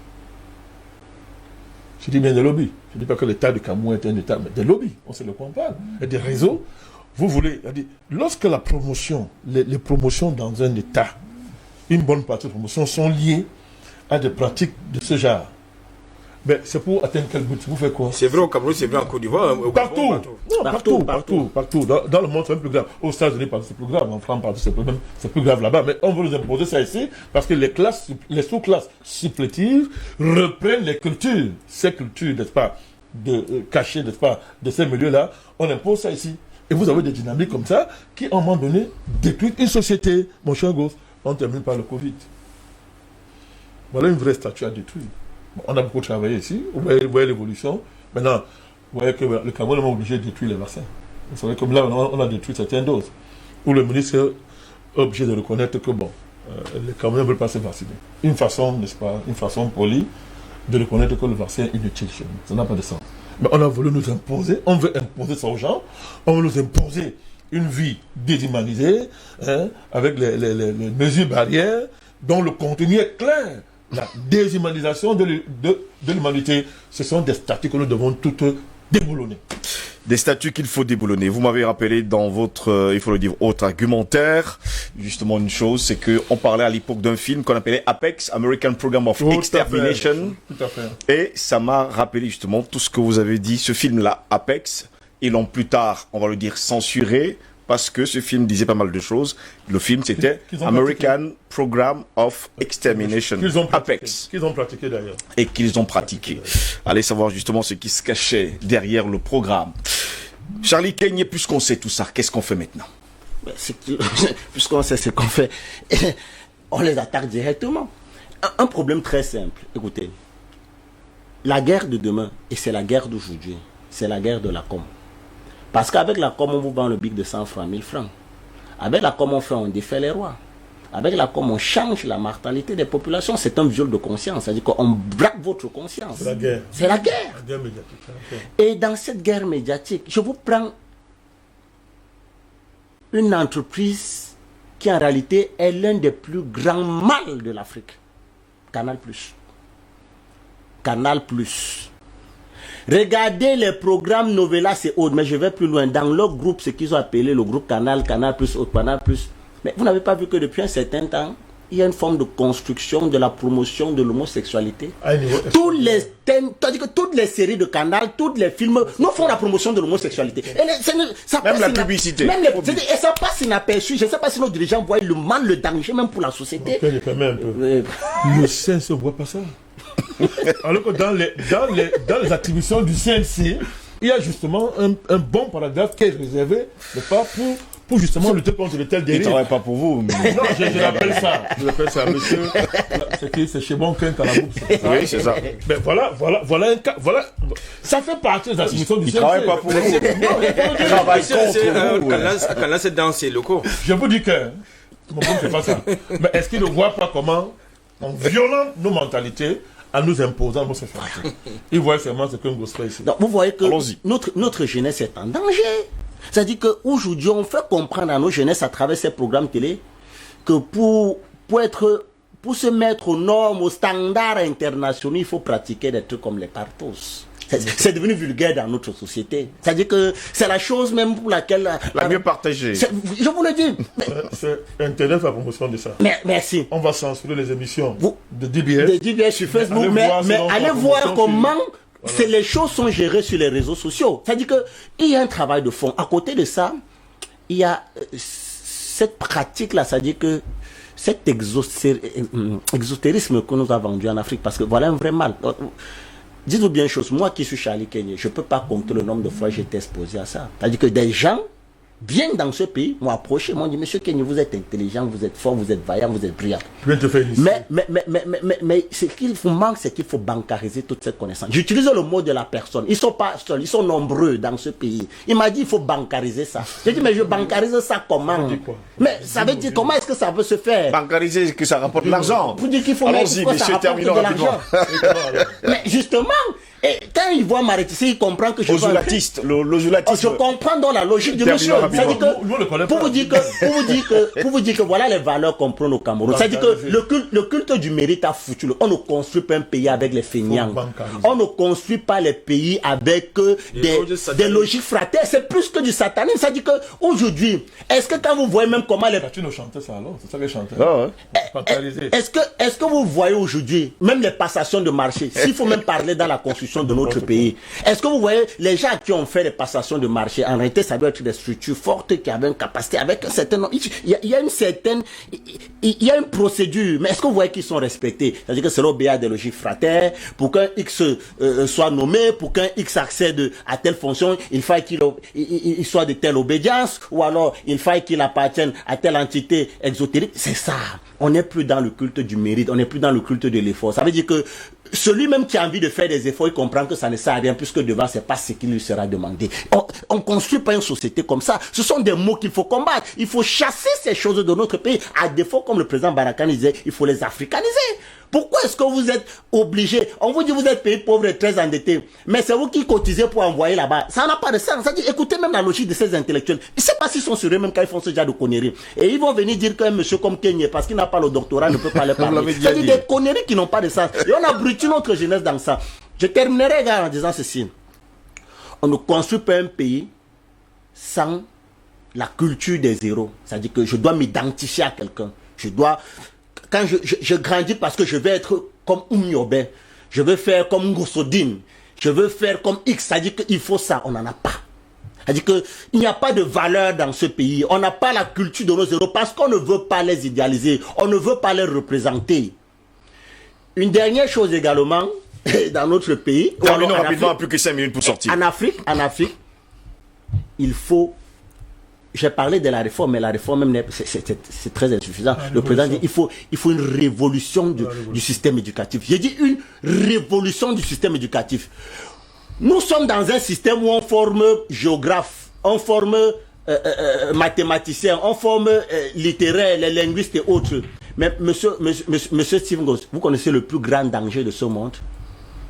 Je dis bien des lobbies. Je ne dis pas que l'État du Cameroun est un État, mais des lobbies, on sait de quoi on parle. Et des réseaux. Vous voulez, lorsque la promotion, les promotions dans un État, une bonne partie des promotions sont liées à des pratiques de ce genre. Mais c'est pour atteindre quel but? Vous faites quoi? C'est vrai au Cameroun, c'est vrai en Côte d'Ivoire. Partout. Dans le monde, c'est plus grave. Aux États-Unis, c'est plus grave. En France, c'est plus grave là-bas. Mais on veut nous imposer ça ici parce que les sous-classes supplétives reprennent les cultures. Ces cultures, n'est-ce pas, cachées, n'est-ce pas, de ces milieux-là. On impose ça ici. Et vous avez des dynamiques comme ça qui, à un moment donné, détruisent une société. Mon cher gosse, on termine par le Covid. Voilà une vraie statue à détruire. Bon, on a beaucoup travaillé ici. Vous voyez l'évolution. Maintenant, vous voyez que le Cameroun est obligé de détruire les vaccins. Vous savez, comme là, on a détruit certaines doses. Où le ministre est obligé de reconnaître que, les Camerounais ne veulent pas se vacciner. Une façon, n'est-ce pas, une façon polie de reconnaître que le vaccin est inutile chez nous. Ça n'a pas de sens. Mais on a voulu nous imposer, on veut imposer ça aux gens, on veut nous imposer une vie déshumanisée, avec les mesures barrières, dont le contenu est clair. La déshumanisation de l'humanité, ce sont des statuts que nous devons toutes déboulonner. Des statuts qu'il faut déboulonner. Vous m'avez rappelé dans votre, il faut le dire, autre argumentaire, justement une chose, c'est que on parlait à l'époque d'un film qu'on appelait Apex, American Program of Extermination. Tout à fait. Et ça m'a rappelé justement tout ce que vous avez dit. Ce film-là, Apex, ils l'ont plus tard, on va le dire, censuré, parce que ce film disait pas mal de choses. Le film, c'était American Program of Extermination, Apex. Qu'ils ont pratiqué d'ailleurs. Et qu'ils ont pratiqué. Allez savoir justement ce qui se cachait derrière le programme. Charlie Kenyé, puisqu'on sait tout ça, qu'est-ce qu'on fait maintenant? Puisqu'on sait ce qu'on fait, on les attaque directement. Un problème très simple. Écoutez, la guerre de demain, et c'est la guerre d'aujourd'hui, c'est la guerre de la com. Parce qu'avec la com, on vous vend le bic de 100 francs, 1000 francs. Avec la com, on défait les rois. Avec la com, on change la mortalité des populations. C'est un viol de conscience. C'est-à-dire qu'on braque votre conscience. C'est la guerre. C'est la guerre. La guerre médiatique. Et dans cette guerre médiatique, je vous prends une entreprise qui en réalité est l'un des plus grands mâles de l'Afrique. Canal+. Canal+. Regardez les programmes Novelas et autres, mais je vais plus loin. Dans leur groupe, ce qu'ils ont appelé le groupe Canal+, autre Canal+. Mais vous n'avez pas vu que depuis un certain temps, il y a une forme de construction de la promotion de l'homosexualité. Tous les thèmes, c'est-à-dire que toutes les séries de Canal, tous les films, nous font la promotion de l'homosexualité. Même la publicité. Et ça passe inaperçu. Je ne sais pas si nos dirigeants voient le mal, le danger, même pour la société. Le CNC ne voit pas ça. Alors que dans les attributions du CNC, il y a justement un bon paragraphe qui est réservé, pas pour justement lutter contre de telles dérives. Il ne travaille pas pour vous. Mais... Non, je l'appelle ça. Je l'appelle ça, monsieur. C'est chez bon Quint à la boucle. Oui, c'est ça. Mais voilà un cas. Voilà. Ça fait partie des attributions du CNC. Il ne travaille pas pour vous. Il travaille contre vous. Quand là, c'est dans ses locaux. Je vous dis que mon bon, c'est pas ça. Mais est-ce qu'il ne voit pas comment, en violant nos mentalités, en nous imposant nos sexualités, il voit seulement ce qu'un gosse fait ici. Donc, vous voyez que notre jeunesse est en danger. C'est-à-dire qu'aujourd'hui, on fait comprendre à nos jeunesses à travers ces programmes télé que pour se mettre aux normes, aux standards internationaux, il faut pratiquer des trucs comme les cartos. C'est devenu vulgaire dans notre société. C'est-à-dire que c'est la chose même pour laquelle... La mieux partagée. Je vous le dis. C'est Internet la promotion de ça. Merci. On va censurer les émissions de DBS. De DBS sur Facebook, mais allez voir comment... Voilà. Les choses sont gérées sur les réseaux sociaux. C'est-à-dire qu'il y a un travail de fond. À côté de ça, il y a cette pratique-là, c'est-à-dire que cet exotérisme que nous avons vendu en Afrique, parce que voilà un vrai mal. Dites-vous bien une chose, moi qui suis Charlie Kenyé, je ne peux pas compter le nombre de fois que j'ai été exposé à ça. C'est-à-dire que des gens viennent dans ce pays, m'ont approché, m'ont dit, monsieur Kenyé, vous êtes intelligent, vous êtes fort, vous êtes vaillant, vous êtes brillant. Mais ce qu'il vous manque, c'est qu'il faut bancariser toute cette connaissance. J'utilise le mot de la personne. Ils ne sont pas seuls, ils sont nombreux dans ce pays. Il m'a dit, il faut bancariser ça. J'ai dit, mais je bancarise ça comment? Mais ça veut dire, comment est-ce que ça veut se faire? Bancariser, que ça rapporte de l'argent. Vous dites qu'il faut mettre que ça rapporte de l'argent. Mais justement, et quand il voit m'arrêter, il comprend que je je comprends dans la logique du monsieur. C'est-à-dire que, pour vous dire que voilà les valeurs qu'on prend au Cameroun. C'est-à-dire que le culte du mérite a foutu. On ne construit pas un pays avec les feignants. On ne construit pas les pays avec des logiques fraternes. C'est plus que du satanisme. C'est-à-dire qu'aujourd'hui, est-ce que quand vous voyez même comment les... Tu nous chantais ça alors? C'est ça que je chantais. Est-ce que vous voyez aujourd'hui, même les passations de marché, s'il faut même parler dans la constitution de notre pays. Est-ce que vous voyez les gens qui ont fait les passations de marché, en réalité ça doit être des structures fortes qui avaient une capacité avec un certain nombre. Il y a une procédure, mais est-ce que vous voyez qu'ils sont respectés? C'est-à-dire que c'est l'obéa des logiques fraternes. Pour qu'un X soit nommé, pour qu'un X accède à telle fonction, il faut qu'il soit de telle obédience, ou alors il faut qu'il appartienne à telle entité exotérique. C'est ça. On n'est plus dans le culte du mérite, on n'est plus dans le culte de l'effort. Ça veut dire que celui même qui a envie de faire des efforts, il comprend que ça ne sert à rien puisque devant, c'est pas ce qui lui sera demandé. On ne construit pas une société comme ça. Ce sont des mots qu'il faut combattre. Il faut chasser ces choses de notre pays. À défaut, comme le président Barakan disait, il faut les africaniser. Pourquoi est-ce que vous êtes obligés? On vous dit vous êtes pays pauvre et très endetté. Mais c'est vous qui cotisez pour envoyer là-bas. Ça n'a pas de sens. Ça dit, écoutez même la logique de ces intellectuels. Je ne sais pas s'ils sont sur eux même quand ils font ce genre de conneries. Et ils vont venir dire qu'un monsieur comme Kenyé, parce qu'il n'a pas le doctorat, ne peut pas les parler. Ça dit des conneries qui n'ont pas de sens. Et on abrutit notre jeunesse dans ça. Je terminerai, gars, en disant ceci. on ne construit pas un pays sans la culture des héros. C'est-à-dire que je dois m'identifier à quelqu'un. Quand je grandis parce que je vais être comme Oumyobé, je veux faire comme Ngoussodine, je veux faire comme X, c'est-à-dire qu'il faut ça, on n'en a pas. C'est-à-dire qu'il n'y a pas de valeur dans ce pays, on n'a pas la culture de nos héros parce qu'on ne veut pas les idéaliser, on ne veut pas les représenter. Une dernière chose également, dans notre pays... Terminons rapidement, plus que 5 minutes pour sortir. En Afrique, il faut... J'ai parlé de la réforme, mais la réforme même, c'est très insuffisant. Le président dit il faut une révolution du système éducatif. J'ai dit une révolution du système éducatif. Nous sommes dans un système où on forme géographes, on forme mathématiciens, on forme littéraires, les linguistes et autres. Mais monsieur Steve Goss, vous connaissez le plus grand danger de ce monde?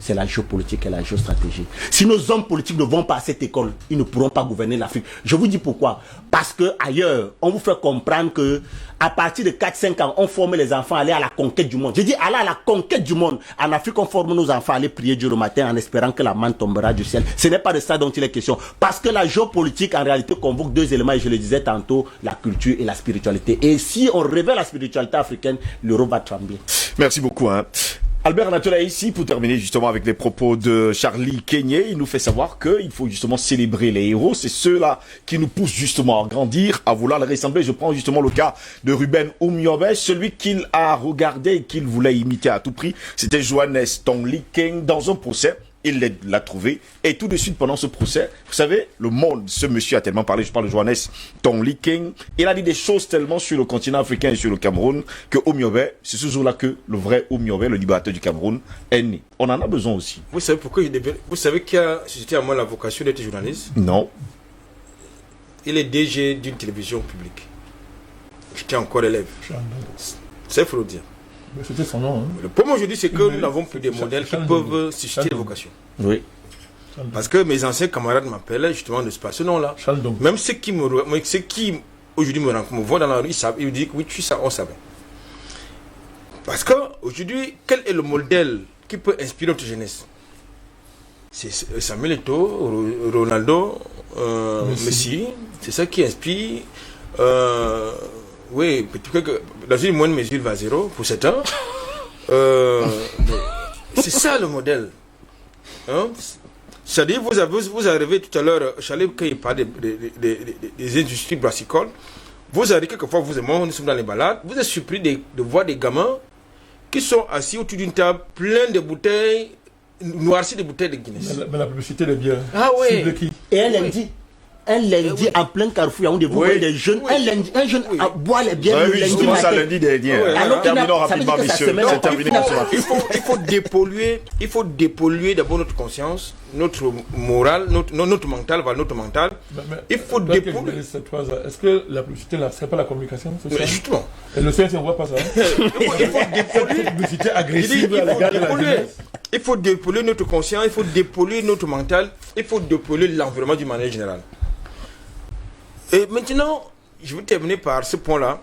C'est la géopolitique et la géostratégie. Si nos hommes politiques ne vont pas à cette école, ils ne pourront pas gouverner l'Afrique. Je vous dis pourquoi. Parce que ailleurs, on vous fait comprendre que à partir de 4-5 ans, on forme les enfants à aller à la conquête du monde. Je dis aller à la conquête du monde. En Afrique, on forme nos enfants à aller prier Dieu le matin en espérant que la manne tombera du ciel. Ce n'est pas de ça dont il est question. Parce que la géopolitique, en réalité, convoque deux éléments, et je le disais tantôt, la culture et la spiritualité. Et si on révèle la spiritualité africaine, l'Europe va trembler. Merci beaucoup. Albert Natola est ici pour terminer justement avec les propos de Charlie Kenyé. Il nous fait savoir qu'il faut justement célébrer les héros. C'est ceux-là qui nous poussent justement à grandir, à vouloir les ressembler. Je prends justement le cas de Ruben Oumyobé, celui qu'il a regardé et qu'il voulait imiter à tout prix. C'était Johannes Tongli King dans un procès. Il l'a trouvé. Et tout de suite, pendant ce procès, vous savez, le monde, ce monsieur a tellement parlé, je parle de Johannes Tongli King, il a dit des choses tellement sur le continent africain et sur le Cameroun, que Oumyobé, c'est ce jour-là que le vrai Oumyobé, le libérateur du Cameroun, est né. On en a besoin aussi. Vous savez pourquoi vous savez qui a suscité à moi la vocation d'être journaliste? Non. Il est DG d'une télévision publique. J'étais encore élève. Ça, il faut le dire. C'était son nom. Le problème aujourd'hui, c'est que nous n'avons plus des modèles qui peuvent susciter des vocations. Oui. Parce que mes anciens camarades m'appelaient justement de ce nom-là. Même ceux qui aujourd'hui me voient dans la rue, ils me disent oui, tu sais, on savait. Parce que aujourd'hui, quel est le modèle qui peut inspirer notre jeunesse? C'est Samuel Eto'o, Ronaldo, Messi. C'est ça qui inspire. Oui, dans une moindre mesure va à 0 pour 7 ans. C'est ça le modèle. Hein? C'est-à-dire, vous arrivez tout à l'heure, Charlie, quand il parle des industries brassicoles, vous arrivez quelquefois, vous et moi, nous sommes dans les balades, vous êtes surpris de voir des gamins qui sont assis autour d'une table pleine de bouteilles, noircies de bouteilles de Guinness. Mais la publicité est bien. Ah oui. Et elle lundi. Un lundi en plein carrefour, vous voyez des jeunes, un jeune boit les bières le lundi matin. Lundi dernier. Terminons rapidement, messieurs. C'est terminé pour ce matin. Il faut dépolluer d'abord notre conscience, notre morale, notre mental, notre mental. Il faut dépolluer. Est-ce que la publicité, ce n'est pas la communication sociale? Justement. Et le CNC, on ne voit pas ça. Il faut dépolluer. Publicité agressive à l'égard de la jeunesse. Il faut dépolluer notre conscience, il faut dépolluer notre mental, il faut dépolluer l'environnement d'une manière générale. Et maintenant, je vais terminer par ce point-là.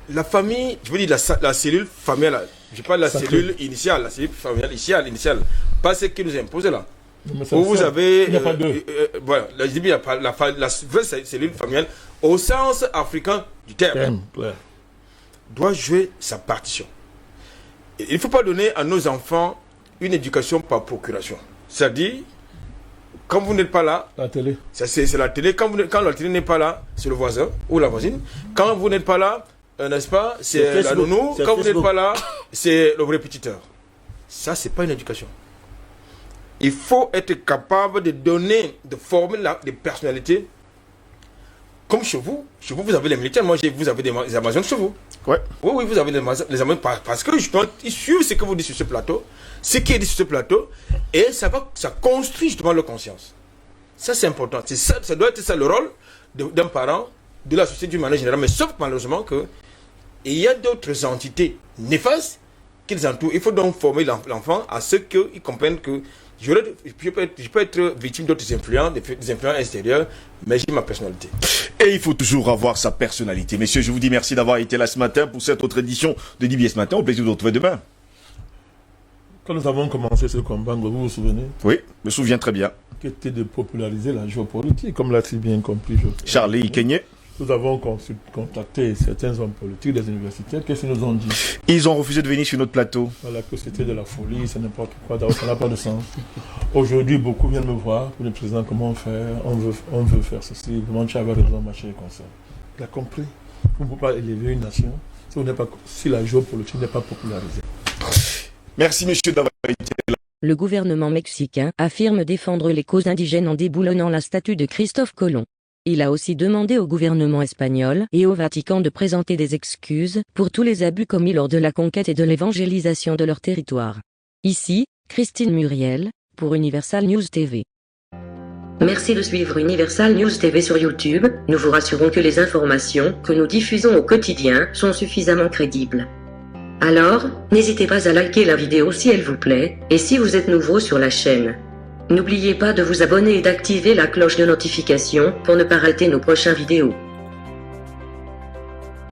La famille, je veux dire la cellule familiale, je parle de la cellule initiale, la cellule familiale initiale, pas ce qui nous est imposé là. Où vous avez, voilà, il n'y a pas la vraie cellule familiale, au sens africain du terme, doit jouer sa partition. Il ne faut pas donner à nos enfants une éducation par procuration. C'est-à-dire, quand vous n'êtes pas là, la télé. C'est la télé. Quand la télé n'est pas là, c'est le voisin ou la voisine. Quand vous n'êtes pas là, n'est-ce pas, c'est la nounou. Quand vous n'êtes pas là, c'est le répétiteur. Ça, c'est pas une éducation. Il faut être capable de donner, de former des personnalités. Comme chez vous, vous avez les militaires. Moi, vous avez des Amazones chez vous. Ouais. Oui, vous avez les Amazones. Parce que justement, ils suivent ce que vous dites sur ce plateau. Ce qui est dit sur ce plateau, et ça construit justement leur conscience. Ça, c'est important. Ça doit être ça le rôle d'un parent, de la société d'une manière générale. Mais sauf malheureusement qu'il y a d'autres entités néfastes qui les entourent. Il faut donc former l'enfant à ce qu'ils comprennent que je peux être victime d'autres influences, des influences extérieures, mais j'ai ma personnalité. Et il faut toujours avoir sa personnalité. Messieurs, je vous dis merci d'avoir été là ce matin pour cette autre édition de DBS Matin. Au plaisir de vous retrouver demain. Quand nous avons commencé ce combat, vous vous souvenez? Oui, je me souviens très bien. Qui était de populariser la géopolitique, comme l'a si bien compris. Charlie Kenyé. Nous avons contacté certains hommes politiques des universitaires. Qu'est-ce qu'ils nous ont dit? Ils ont refusé de venir sur notre plateau. Voilà, que c'était de la folie, c'est n'importe quoi, ça n'a pas de sens. Aujourd'hui, beaucoup viennent me voir pour le président, comment faire, on veut faire ceci, vraiment tu avais raison, machin et comme ça. Il a compris. Vous ne pouvez pas élever une nation si la géopolitique n'est pas popularisée. Merci, monsieur, d'avoir été là. Le gouvernement mexicain affirme défendre les causes indigènes en déboulonnant la statue de Christophe Colomb. Il a aussi demandé au gouvernement espagnol et au Vatican de présenter des excuses pour tous les abus commis lors de la conquête et de l'évangélisation de leur territoire. Ici, Christine Muriel, pour Universal News TV. Merci de suivre Universal News TV sur YouTube. Nous vous rassurons que les informations que nous diffusons au quotidien sont suffisamment crédibles. Alors, n'hésitez pas à liker la vidéo si elle vous plaît, et si vous êtes nouveau sur la chaîne. N'oubliez pas de vous abonner et d'activer la cloche de notification pour ne pas rater nos prochaines vidéos.